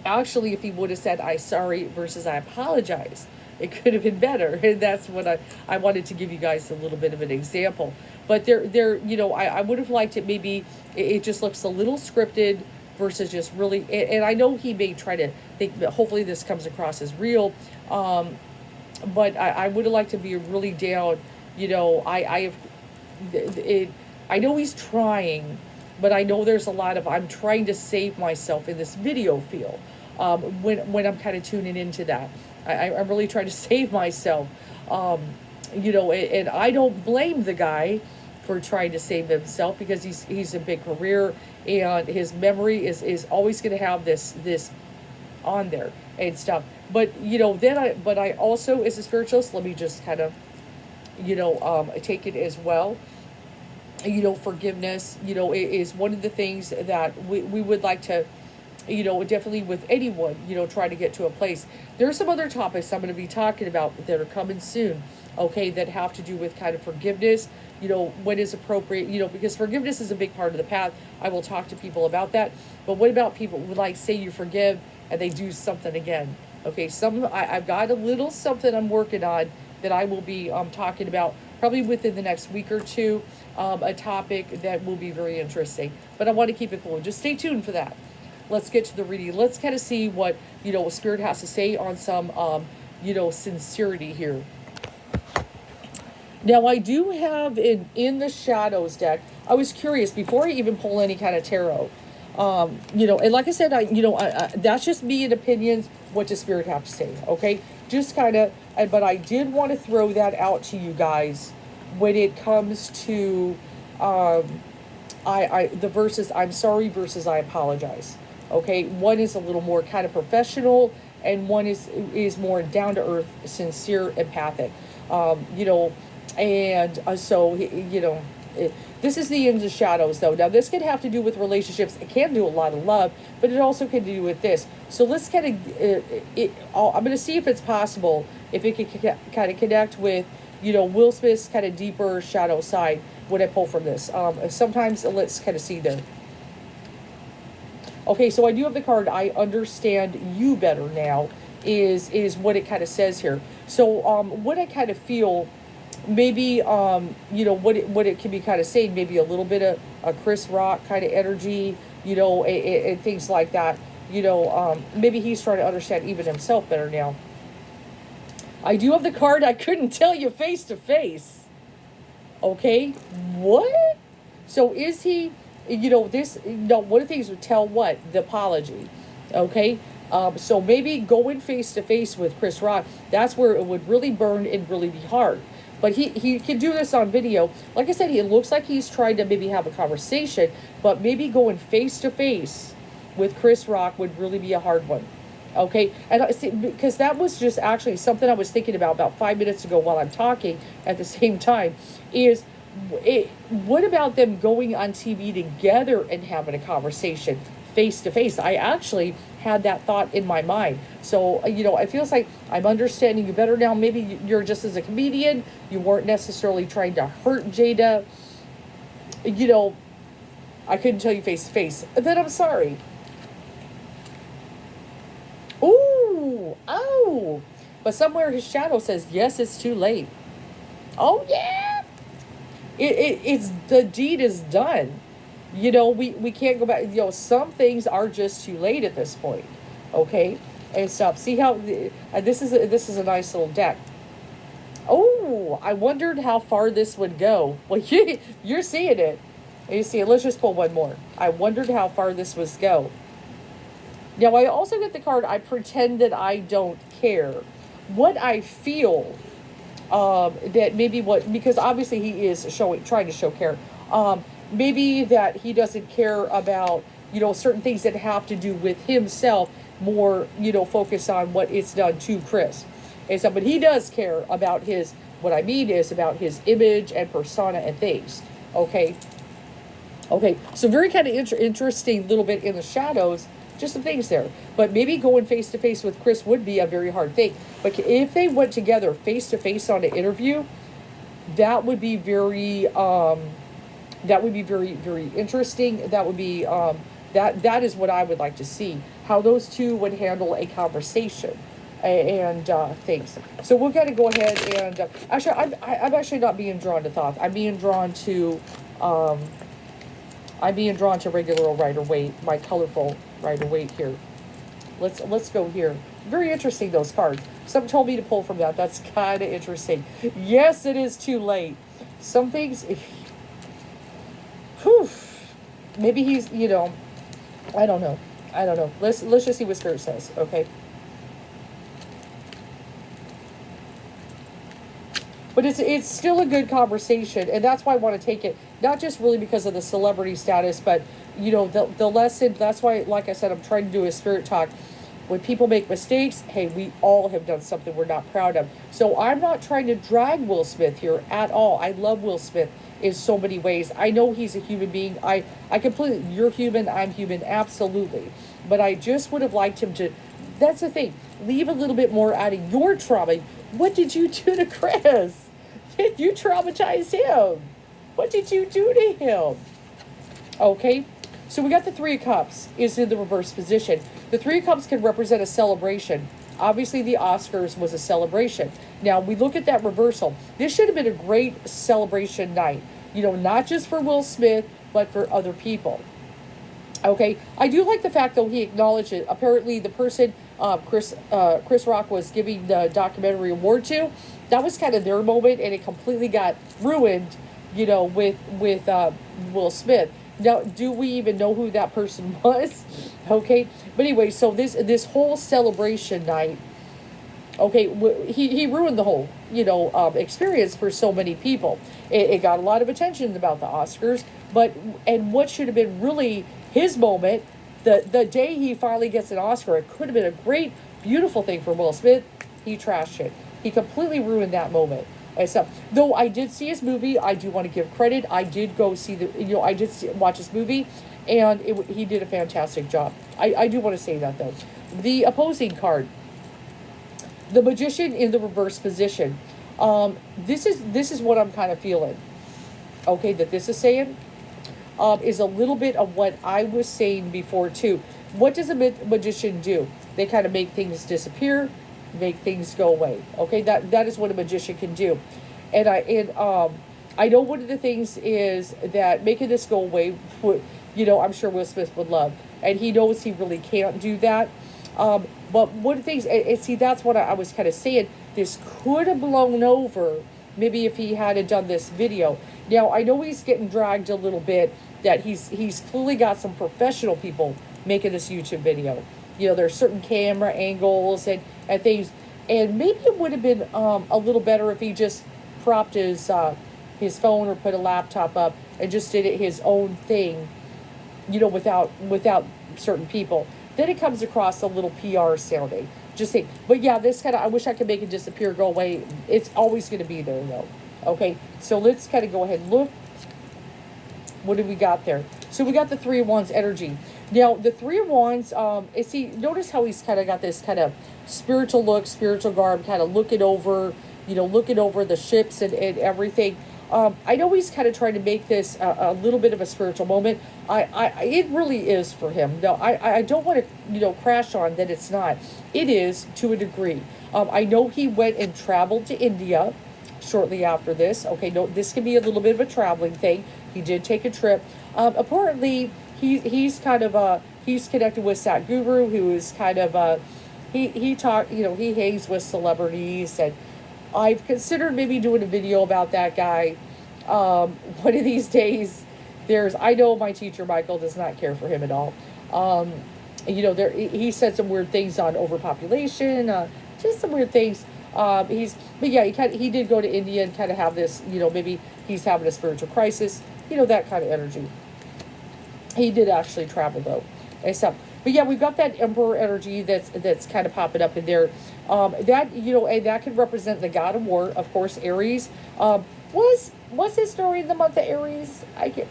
Actually, if he would have said, I sorry versus I apologize, it could have been better. And that's what I wanted to give you guys a little bit of an example. But I would have liked it, maybe it just looks a little scripted versus just really, and I know he may try to think that hopefully this comes across as real. But I would have liked to be really down, I know he's trying, but I know there's a lot of, I'm trying to save myself in this video feel. When I'm kind of tuning into that, I'm really trying to save myself. And I don't blame the guy for trying to save himself, because he's a big career, and his memory is always going to have this on there and stuff. But I also, as a spiritualist, let me just kind of take it as well. Forgiveness is one of the things that we would like to, definitely with anyone, try to get to a place. There are some other topics I'm going to be talking about that are coming soon, okay, that have to do with kind of forgiveness, what is appropriate, because forgiveness is a big part of the path. I will talk to people about that. But what about people who, like, say you forgive and they do something again? Okay, I've got a little something I'm working on that I will be talking about probably within the next week or two, a topic that will be very interesting. But I want to keep it cool. Just stay tuned for that. Let's get to the reading. Let's kind of see what, Spirit has to say on some, sincerity here. Now, I do have in the Shadows deck, I was curious before I even pull any kind of tarot. And like I said, that's just me and opinions. What does Spirit have to say? Okay, just kind of. But I did want to throw that out to you guys when it comes to the verses. I'm sorry versus I apologize. Okay, one is a little more kind of professional, and one is more down to earth, sincere, empathic. This is the Ends of Shadows, though. Now, this can have to do with relationships. It can do a lot of love, but it also can do with this. So let's kind of, I'm going to see if it's possible, if it can kind of connect with, Will Smith's kind of deeper shadow side when I pull from this. Sometimes let's kind of see there. Okay, so I do have the card, I understand you better now, is what it kind of says here. So what I kind of feel, maybe what it can be kind of saying, maybe a little bit of a Chris Rock kind of energy, and things like that. Maybe he's trying to understand even himself better now. I do have the card, I couldn't tell you face to face. Okay, what? So is he, one of the things would tell what? The apology. Okay, so maybe going face to face with Chris Rock, that's where it would really burn and really be hard. But he can do this on video. Like I said, it looks like he's trying to maybe have a conversation, but maybe going face to face with Chris Rock would really be a hard one. Okay, and I see, because that was just actually something I was thinking about 5 minutes ago while I'm talking at the same time, is what about them going on TV together and having a conversation face to face? I actually had that thought in my mind. So, it feels like I'm understanding you better now. Maybe you're just as a comedian, you weren't necessarily trying to hurt Jada. I couldn't tell you face to face. Then I'm sorry. Ooh, oh. But somewhere his shadow says, yes, it's too late. Oh, yeah. It's the deed is done. We can't go back. Some things are just too late at this point. Okay, and stuff. See how this is a nice little deck. Oh, I wondered how far this would go. Well, you're seeing it. You see it. Let's just pull one more. I wondered how far this would go. Now, I also get the card, I pretend that I don't care. What I feel, that maybe because obviously he is trying to show care. Maybe that he doesn't care about, certain things that have to do with himself, more, focus on what it's done to Chris. And so, but he does care about what I mean is about his image and persona and things. Okay. Okay. So very kind of interesting little bit in the shadows, just some things there. But maybe going face to face with Chris would be a very hard thing. But if they went together face to face on an interview, that would be very, very interesting. That would be, that is what I would like to see, how those two would handle a conversation and things. So we're going to go ahead and actually, I'm actually not being drawn to Thoth. I'm being drawn to regular Rider-Waite, my colorful Rider-Waite here. Let's go here. Very interesting, those cards. Someone told me to pull from that. That's kind of interesting. Yes, it is too late. Some things. Whew. Maybe he's, I don't know. Let's just see what Spirit says, okay? But it's still a good conversation, and that's why I want to take it, not just really because of the celebrity status, but, the lesson. That's why, like I said, I'm trying to do a spirit talk. When people make mistakes, hey, we all have done something we're not proud of. So I'm not trying to drag Will Smith here at all. I love Will Smith in so many ways. I know he's a human being. I completely, you're human, I'm human, absolutely. But I just would have liked him to, that's the thing, leave a little bit more out of your trauma. What did you do to Chris? Did you traumatize him? What did you do to him? Okay, so we got the Three of Cups is in the reverse position. The Three of Cups can represent a celebration. Obviously, the Oscars was a celebration. Now, we look at that reversal. This should have been a great celebration night. Not just for Will Smith, but for other people. Okay, I do like the fact, though, he acknowledged it. Apparently, the person Chris Rock was giving the documentary award to, that was kind of their moment, and it completely got ruined, with Will Smith. Now, do we even know who that person was? Okay, but anyway, so this whole celebration night, okay, he ruined the whole, experience for so many people. It got a lot of attention about the Oscars, and what should have been really his moment, the day he finally gets an Oscar, it could have been a great, beautiful thing for Will Smith. He trashed it. He completely ruined that moment. And so, though I did see his movie, I do want to give credit. I did go see watch his movie, and he did a fantastic job. I do want to say that, though. The opposing card, the Magician in the reverse position. This is what I'm kind of feeling. Okay, that this is saying is a little bit of what I was saying before too. What does a magician do? They kind of make things disappear, make things go away. Okay, that is what a magician can do. And I know one of the things is that making this go away would, I'm sure Will Smith would love, and he knows he really can't do that. But one of the things, and see, that's what I was kind of saying. This could have blown over maybe if he hadn't done this video. Now, I know he's getting dragged a little bit, that he's clearly got some professional people making this YouTube video. There's certain camera angles and things. And maybe it would have been a little better if he just propped his phone or put a laptop up and just did it his own thing, without certain people. Then it comes across a little PR sounding. Just think, but yeah, this kind of, I wish I could make it disappear, go away. It's always going to be there, though. Okay, so let's kind of go ahead and look. What do we got there? So we got the Three of Wands energy. Now, the Three of Wands, notice how he's kind of got this kind of spiritual look, spiritual garb, kind of looking over the ships and everything. I know he's kind of trying to make this a little bit of a spiritual moment. It really is for him. No, I don't want to, crash on that it's not. It is to a degree. I know he went and traveled to India shortly after this. Okay, no, this can be a little bit of a traveling thing. He did take a trip. Apparently, he's kind of he's connected with Satguru, who is kind of he hangs with celebrities, and I've considered maybe doing a video about that guy. One of these days, I know my teacher Michael does not care for him at all. There he said some weird things on overpopulation, just some weird things. But yeah, he did go to India and kind of have this, maybe he's having a spiritual crisis, that kind of energy. He did actually travel though, and stuff. But yeah, we've got that emperor energy that's kind of popping up in there. That and that could represent the god of war, of course, Aries. Was his story in the month of Aries?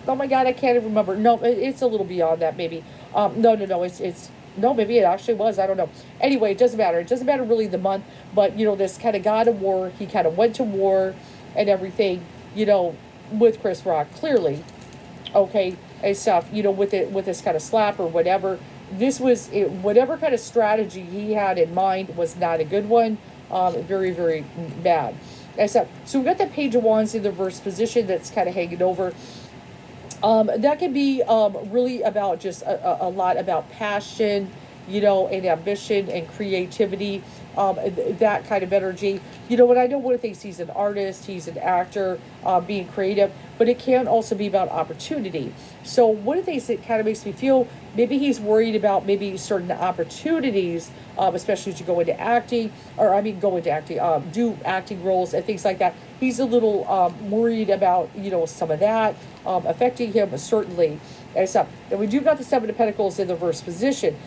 Oh my god, I can't even remember. No, it's a little beyond that maybe. No, it's no, maybe it actually was. I don't know. Anyway, it doesn't matter. It doesn't matter really the month, but this kind of god of war. He kind of went to war and everything. With Chris Rock clearly, okay, and stuff. With this kind of slap or whatever. This was whatever kind of strategy he had in mind was not a good one. Very very bad. And stuff. So we got that Page of Wands in the reverse position that's kind of hanging over. That can be really about just a lot about passion, and ambition and creativity, that kind of energy. And I know one of the things, he's an artist, he's an actor, being creative, but it can also be about opportunity. So one of the things that kind of makes me feel maybe he's worried about maybe certain opportunities, especially as you go into acting, go into acting, do acting roles and things like that. He's a little worried about, some of that affecting him, certainly. And stuff. And we do got the Seven of Pentacles in the reverse position.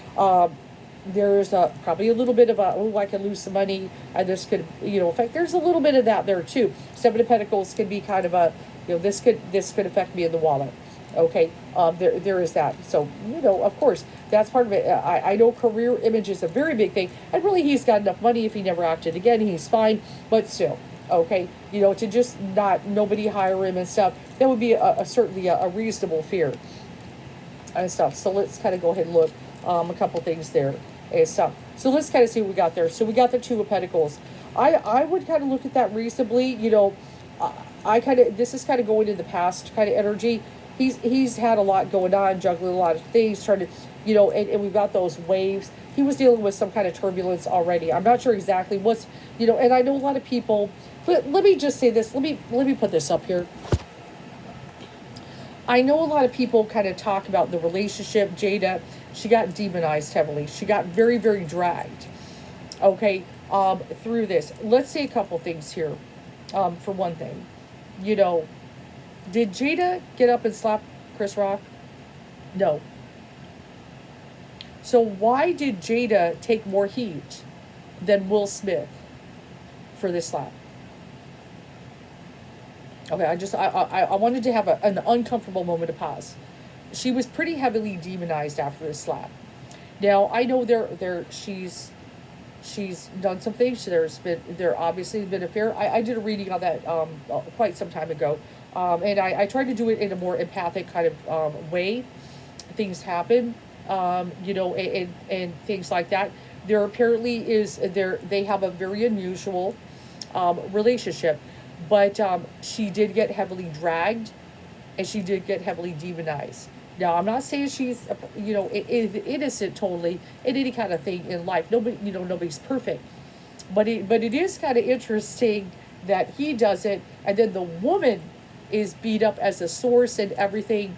There's probably a little bit of I can lose some money, and this could, affect. There's a little bit of that there too. Seven of Pentacles can be kind of this could affect me in the wallet. Okay, there is that. So of course, that's part of it. I know career image is a very big thing, and really he's got enough money. If he never acted again, he's fine. But still, okay, to just nobody hire him and stuff. That would be certainly a reasonable fear and stuff. So let's kind of go ahead and look a couple things there and stuff. So let's kind of see what we got there. So we got the Two of Pentacles. I would kind of look at that reasonably. This is kind of going in the past kind of energy. He's had a lot going on, juggling a lot of things, trying to, and we've got those waves. He was dealing with some kind of turbulence already. I'm not sure exactly what's, and I know a lot of people. Let me just say this. Let me put this up here. I know a lot of people kind of talk about the relationship. Jada, she got demonized heavily. She got very, very dragged, okay, through this. Let's say a couple things here. For one thing, did Jada get up and slap Chris Rock? No. So why did Jada take more heat than Will Smith for this slap? Okay, I wanted to have an uncomfortable moment of pause. She was pretty heavily demonized after this slap. Now I know she's done some things. There obviously been a fear. I did a reading on that quite some time ago, and I tried to do it in a more empathic kind of way. Things happen, and things like that. There apparently they have a very unusual relationship. But she did get heavily dragged, and she did get heavily demonized. Now, I'm not saying she's, innocent totally in any kind of thing in life. Nobody's perfect. But it is kind of interesting that he does it, and then the woman is beat up as a source and everything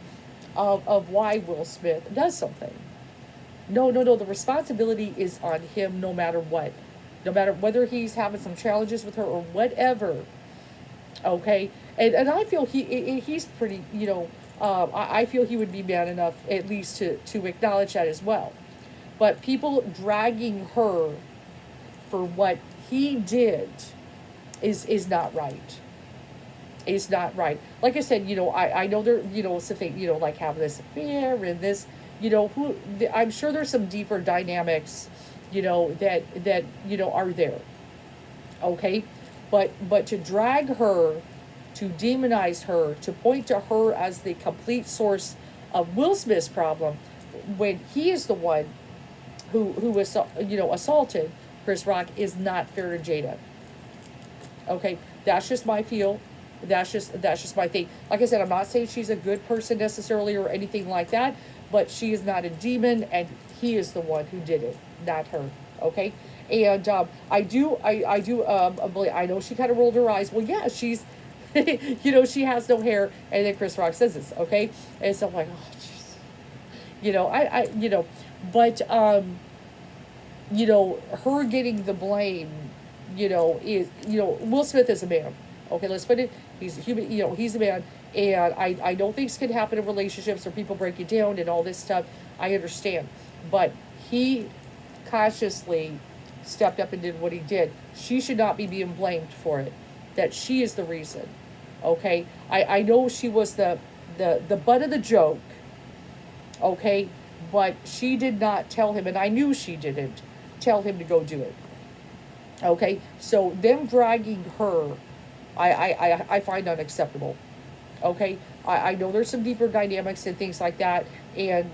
of why Will Smith does something. No. The responsibility is on him no matter what. No matter whether he's having some challenges with her or whatever. Okay, and I feel he's pretty, I feel he would be man enough at least to acknowledge that as well. But people dragging her for what he did is not right. Is not right. Like I said, I know there, something, like having this affair and this, I'm sure there's some deeper dynamics, that are there. Okay. But to drag her, to demonize her, to point to her as the complete source of Will Smith's problem, when he is the one who was assaulted Chris Rock, is not fair to Jada. Okay, that's just my feel. That's just my thing. Like I said, I'm not saying she's a good person necessarily or anything like that, but she is not a demon, and he is the one who did it, not her. Okay. And I believe, I know she kind of rolled her eyes. Well, yeah, she's, she has no hair, and then Chris Rock says this, okay? And so I'm like, oh, jeez. But you know, her getting the blame, you know, is, you know, Will Smith is a man. Okay, let's put it. He's a human. You know, he's a man, and I know things can happen in relationships or people break you down and all this stuff. I understand, but he consciously stepped up and did what he did. She should not be being blamed for it. That she is the reason. Okay, I know she was the butt of the joke. Okay, but she did not tell him, and I knew she didn't tell him to go do it. Okay, so them dragging her, I find unacceptable. Okay, I know there's some deeper dynamics and things like that, and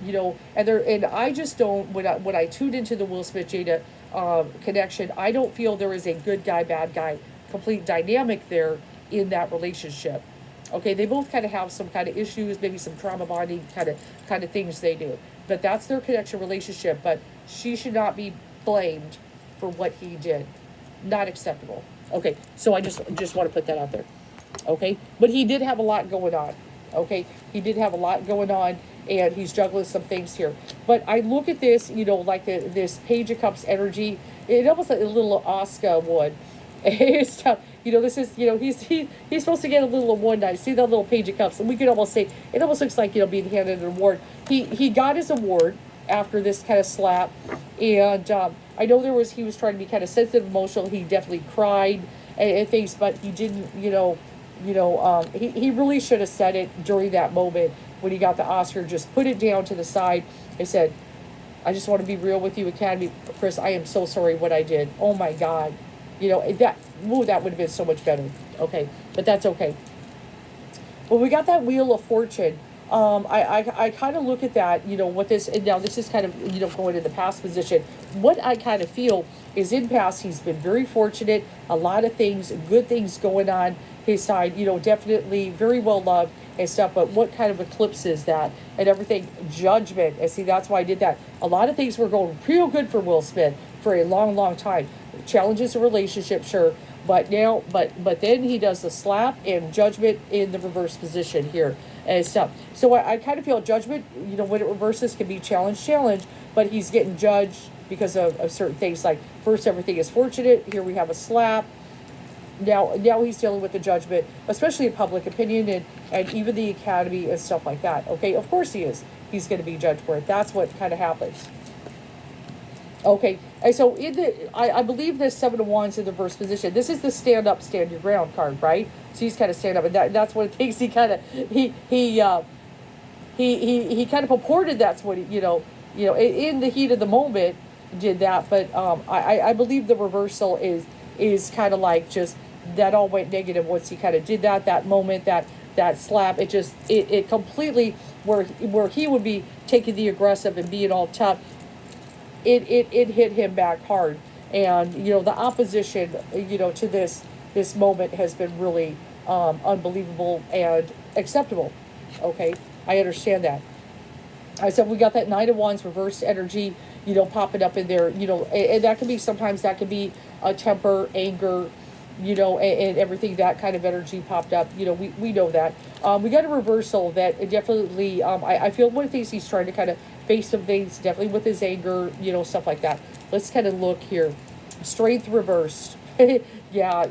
you know, and I just don't, when I tuned into the Will Smith Jada connection, I don't feel there is a good guy bad guy complete dynamic there in that relationship. Okay, they both kind of have some kind of issues, maybe some trauma bonding kind of things they do, but that's their connection relationship. But she should not be blamed for what he did. Not acceptable. Okay, so I just want to put that out there. Okay, but he did have a lot going on. Okay, he did have a lot going on, and he's juggling some things here. But I look at this, you know, like this Page of Cups energy. It almost like a little Oscar would. It's tough. You know, this is, you know, he's supposed to get a little one night. See that little Page of Cups, and we could almost say it almost looks like, you know, being handed an award. He got his award after this kind of slap, and I know he was trying to be kind of sensitive, emotional. He definitely cried and things, but he didn't, he really should have said it during that moment when he got the Oscar. Just put it down to the side and said, I just want to be real with you, Academy. Chris, I am so sorry what I did. Oh my God. You know, that would have been so much better. Okay, but that's okay. Well, we got that Wheel of Fortune. I kind of look at that, you know, what this, and now this is kind of, you know, going in the past position. What I kind of feel is in past, he's been very fortunate, a lot of things, good things going on his side, you know, definitely very well loved and stuff, but what kind of eclipse is that and everything? Judgment. And see, that's why I did that. A lot of things were going real good for Will Smith for a long, long time. Challenges a relationship, sure, but now, but then he does the slap and Judgment in the reverse position here and stuff. So I kind of feel Judgment, you know, when it reverses can be challenge, but he's getting judged because of certain things. Like first, everything is fortunate. Here we have a slap. Now he's dealing with the Judgment, especially in public opinion and even the Academy and stuff like that. Okay, of course he is. He's going to be judged for it. That's what kind of happens. Okay, and so I believe this Seven of Wands in the reverse position. This is the stand up, stand your ground card, right? So he's kind of stand up, and that's what it takes. He kind of he kind of purported that's what in the heat of the moment did that. But I believe the reversal is kind of like just that all went negative once he kind of did that moment that slap. It completely where he would be taking the aggressive and being all tough. It hit him back hard, and you know the opposition, you know, to this moment has been really unbelievable and acceptable. Okay, I understand that. I said we got that Nine of Wands reverse energy, you know, popping up in there, you know, and that can be sometimes that can be a temper, anger, you know, and everything, that kind of energy popped up. You know, we know that. We got a reversal that definitely, I feel one of the things he's trying to kind of face some things, definitely with his anger, you know, stuff like that. Let's kind of look here. Strength reversed. Yeah,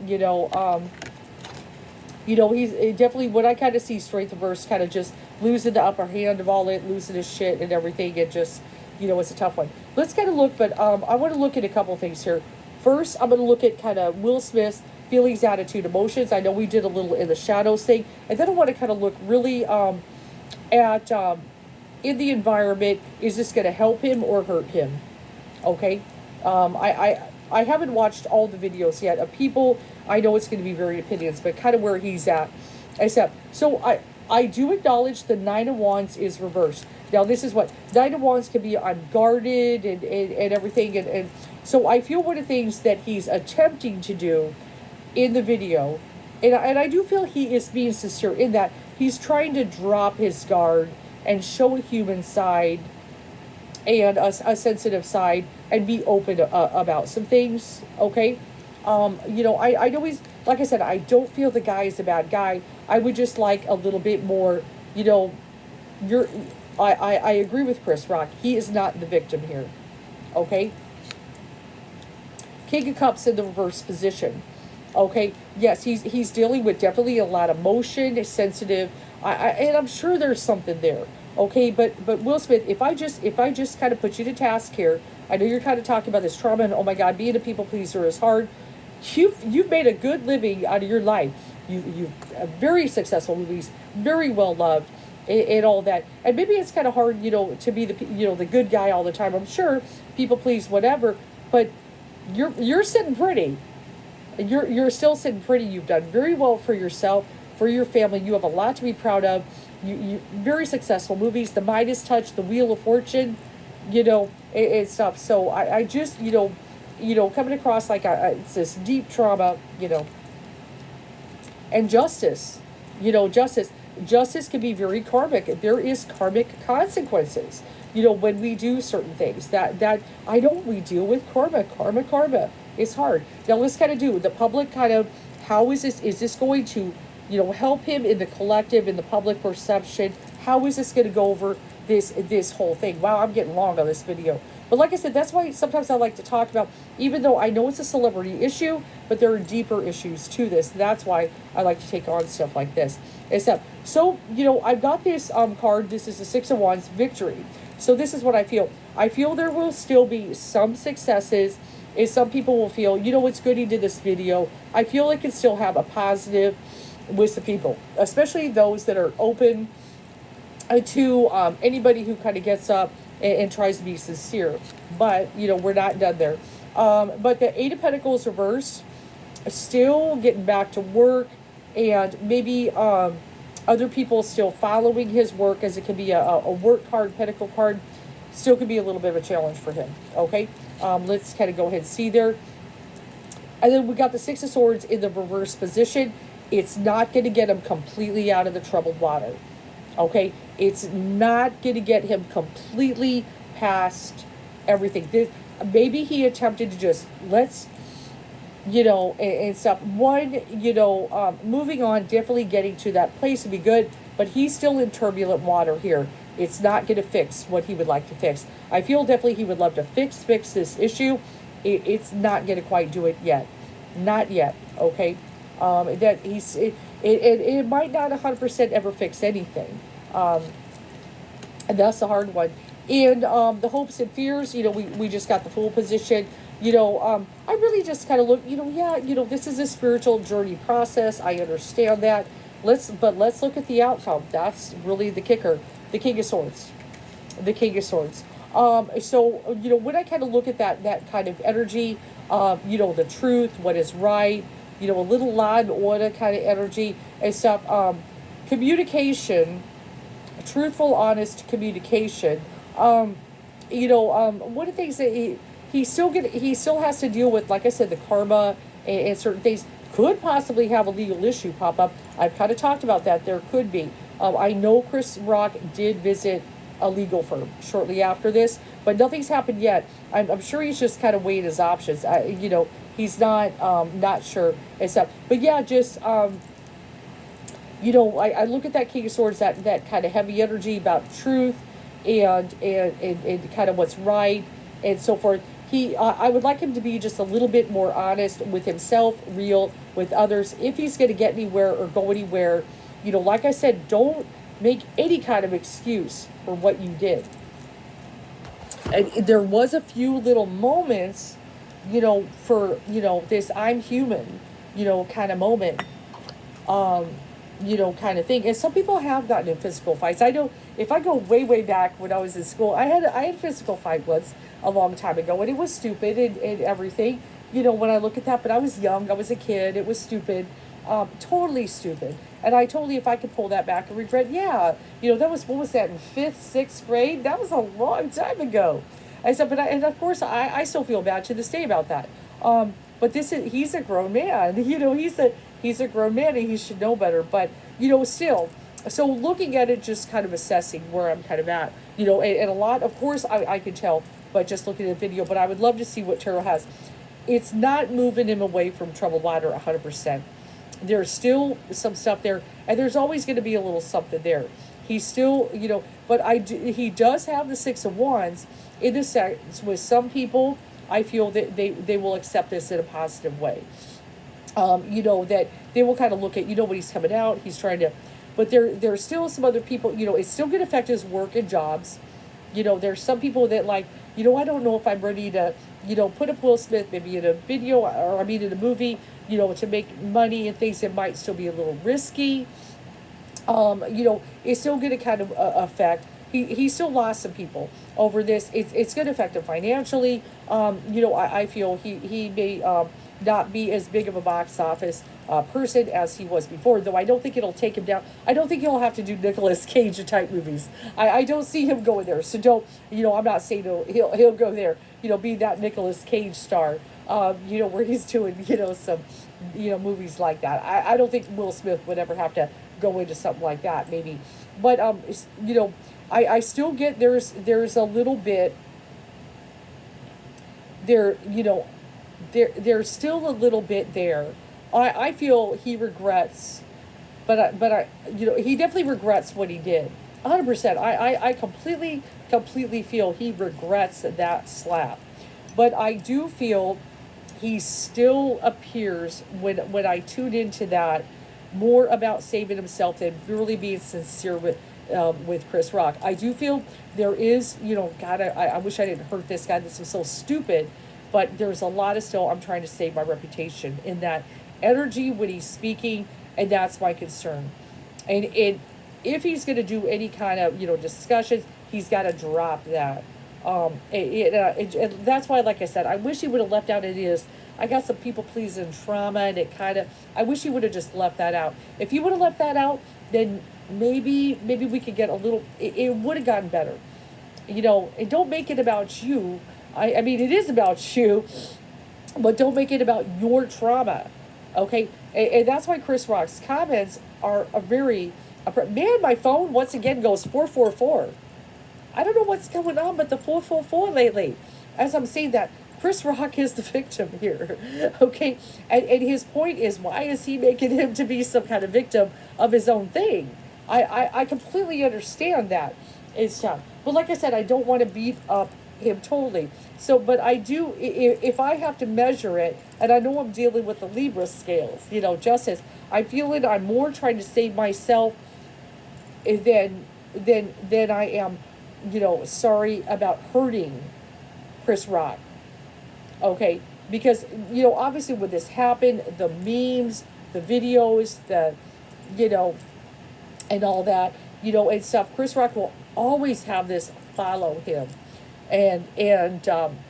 he's definitely, what I kind of see strength reversed, kind of just losing the upper hand of all it, losing his shit and everything. It just, you know, it's a tough one. Let's kind of look, but I want to look at a couple things here. First, I'm going to look at kind of Will Smith's feelings, attitude, emotions. I know we did a little in the shadows thing. And then I want to kind of look really at in the environment. Is this going to help him or hurt him? Okay. I haven't watched all the videos yet of people. I know it's going to be very opinions, but kind of where he's at. So I do acknowledge the Nine of Wands is reversed. Now, this is what Nine of Wands can be unguarded and everything. And so I feel one of the things that he's attempting to do in the video, and I do feel he is being sincere in that he's trying to drop his guard and show a human side and a sensitive side and be open about some things, okay? I know he's, like I said, I don't feel the guy is a bad guy. I would just like a little bit more, I agree with Chris Rock. He is not the victim here. Okay? King of Cups in the reverse position. Okay, yes, he's dealing with definitely a lot of emotion, is sensitive. And I'm sure there's something there. Okay, but Will Smith, if I just kind of put you to task here, I know you're kind of talking about this trauma and oh my God, being a people pleaser is hard. You've made a good living out of your life. You've very successful movies, very well loved, and all that. And maybe it's kind of hard, to be the good guy all the time. I'm sure people please whatever, but you're sitting pretty. You're still sitting pretty. You've done very well for yourself, for your family. You have a lot to be proud of. You very successful movies. The Midas Touch, The Wheel of Fortune, and stuff. So I just coming across like it's this deep trauma, and justice, justice can be very karmic. There is karmic consequences. When we do certain things that I know we deal with karma. It's hard. Now let's kind of do the public kind of, how is this going to, help him in the collective, in the public perception? How is this going to go over this whole thing? Wow, I'm getting long on this video. But like I said, that's why sometimes I like to talk about, even though I know it's a celebrity issue, but there are deeper issues to this. That's why I like to take on stuff like this. So, I've got this card. This is the Six of Wands, victory. So this is what I feel. I feel there will still be some successes. Is some people will feel, it's good he did this video. I feel it can still have a positive with the people, especially those that are open to anybody who kind of gets up and tries to be sincere. But, we're not done there. But the Eight of Pentacles reverse, still getting back to work, and maybe other people still following his work, as it could be a work card, pentacle card, still could be a little bit of a challenge for him. Okay, let's kind of go ahead and see there. And then we got the Six of Swords in the reverse position. It's not going to get him completely out of the troubled water. Okay, it's not going to get him completely past everything. Maybe he attempted to just and stuff. Moving on, definitely getting to that place would be good, but he's still in turbulent water here. It's not going to fix what he would like to fix. I feel definitely he would love to fix this issue. It's not going to quite do it yet. Not yet, okay? It might not 100% ever fix anything. And that's the hard one. And the hopes and fears, we just got the Fool position. I really just kind of look, this is a spiritual journey process. I understand that. Let's look at the outcome. That's really the kicker. The King of Swords. The King of Swords. So, when I kind of look at that kind of energy, the truth, what is right, a little law and order kind of energy and stuff, communication, truthful, honest communication, one of the things that he still has to deal with, like I said, the karma and certain things. Could possibly have a legal issue pop up. I've kind of talked about that. There could be. I know Chris Rock did visit a legal firm shortly after this, but nothing's happened yet. I'm sure he's just kind of weighing his options. He's not sure and stuff. But yeah, just I look at that King of Swords, that kind of heavy energy about truth and kind of what's right and so forth. I would like him to be just a little bit more honest with himself, real with others. If he's going to get anywhere or go anywhere, like I said, don't make any kind of excuse for what you did. And there was a few little moments, for, this I'm human, kind of moment, kind of thing. And some people have gotten in physical fights. I know if I go way back when I was in school, I had a physical fight once a long time ago, and it was stupid and everything, when I look at that, but I was young, I was a kid, it was stupid, totally stupid. And I totally, if I could pull that back and regret, that was, what was that, in 5th, 6th grade? That was a long time ago. I said, and of course, I still feel bad to this day about that. But he's a grown man, he's a grown man and he should know better. But, still, so looking at it, just kind of assessing where I'm kind of at, and a lot, of course, I can tell, but just looking at the video, but I would love to see what tarot has. It's not moving him away from troubled water 100%. There's still some stuff there, and there's always going to be a little something there. He's still, but he does have the Six of Wands in the sense with some people. I feel that they will accept this in a positive way. That they will kind of look at, when he's coming out, he's trying to, but there's still some other people, it's still going to affect his work and jobs. There's some people that like, I don't know if I'm ready to, put up Will Smith maybe in a video or I mean in a movie, to make money and things that might still be a little risky. It's still going to kind of affect. He still lost some people over this. It's going to affect him financially. I feel he may not be as big of a box office person as he was before, though I don't think it'll take him down. I don't think he'll have to do Nicolas Cage type movies. I don't see him going there. So don't, I'm not saying he'll go there, be that Nicolas Cage star, where he's doing, some, movies like that. I don't think Will Smith would ever have to go into something like that, maybe. But, I still get there's a little bit there, there's still a little bit there. I feel he regrets, but he definitely regrets what he did. 100%. I completely feel he regrets that slap. But I do feel he still appears when I tune into that more about saving himself than really being sincere with Chris Rock. I do feel there is, God, I wish I didn't hurt this guy. This was so stupid. But there's a lot of still, I'm trying to save my reputation in that energy when he's speaking, and that's my concern. And if he's going to do any kind of, discussions, he's got to drop that. That's why, like I said, I wish he would have left out it is. I got some people pleasing trauma, and I wish he would have just left that out. If he would have left that out, then maybe we could get a little, it would have gotten better. And don't make it about you. I mean, it is about you, but don't make it about your trauma, okay? And that's why Chris Rock's comments are man, my phone once again goes 444. I don't know what's going on, but the 444 lately. As I'm saying that, Chris Rock is the victim here, okay? And his point is, why is he making him to be some kind of victim of his own thing? I completely understand that. It's tough. But like I said, I don't want to beat up him totally. So, but I do, if I have to measure it, and I know I'm dealing with the Libra scales, justice, I'm feeling I'm more trying to save myself than I am, sorry about hurting Chris Rock. Okay, because, obviously when this happened, the memes, the videos, and all that, and stuff, Chris Rock will always have this follow him. And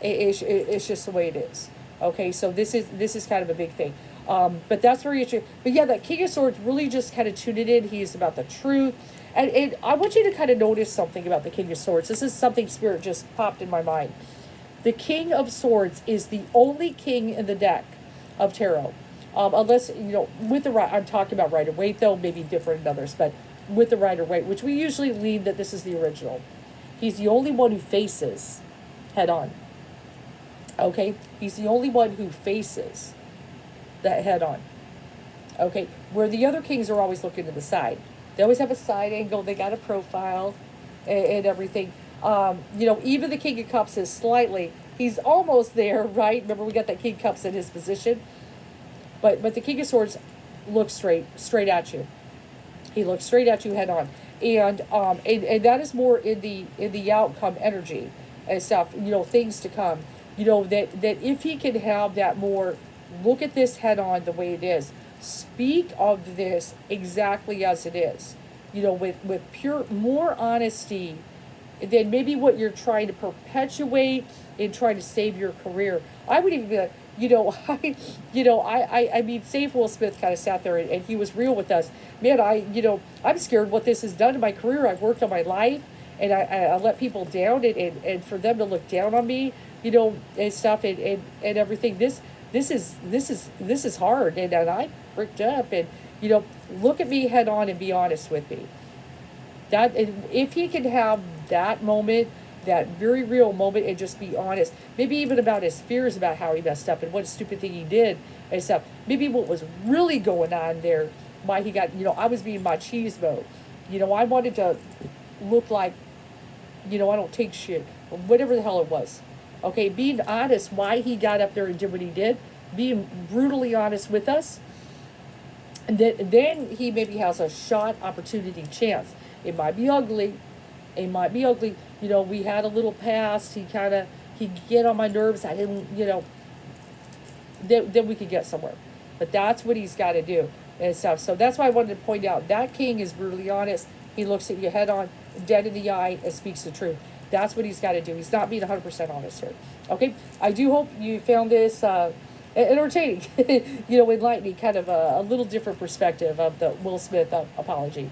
it's just the way it is. Okay, so this is kind of a big thing. But that's very interesting. But yeah, that King of Swords really just kind of tuned it in. He's about the truth. And I want you to kind of notice something about the King of Swords. This is something Spirit just popped in my mind. The King of Swords is the only king in the deck of tarot. Unless, with the right, I'm talking about Rider-Waite though, maybe different in others, but with the Rider-Waite, which we usually lean that this is the original. He's the only one who faces head on. Okay? He's the only one who faces that head on. Okay? Where the other kings are always looking to the side. They always have a side angle. They got a profile and everything. Even the King of Cups is slightly, he's almost there, right? Remember we got that King of Cups in his position? But the King of Swords looks straight at you. He looks straight at you head on. And that is more in the outcome energy and stuff, things to come, that if he can have that more, look at this head on the way it is, speak of this exactly as it is, with pure, more honesty than maybe what you're trying to perpetuate and trying to save your career. I would even be like, I mean, Save Will Smith kind of sat there and he was real with us. Man, I'm scared what this has done to my career. I've worked on my life and I let people down and for them to look down on me, and stuff and everything. This is hard and I bricked up and, look at me head on and be honest with me. That, if he can have that moment, that very real moment, and just be honest, maybe even about his fears about how he messed up and what stupid thing he did and stuff, maybe what was really going on there, why he got, I was being machismo, You know, I wanted to look like, you know, I don't take shit, or whatever the hell it was. Okay, being honest why he got up there and did what he did, being brutally honest with us, and then he maybe has a shot, opportunity, chance. It might be ugly. It might be ugly. You know, we had a little past. He get on my nerves. I didn't, you know, then we could get somewhere. But that's what he's got to do and stuff. So that's why I wanted to point out that king is brutally honest. He looks at you head on, dead in the eye, and speaks the truth. That's what he's got to do. He's not being 100% honest here. Okay? I do hope you found this entertaining, you know, enlightening, kind of a little different perspective of the Will Smith apology.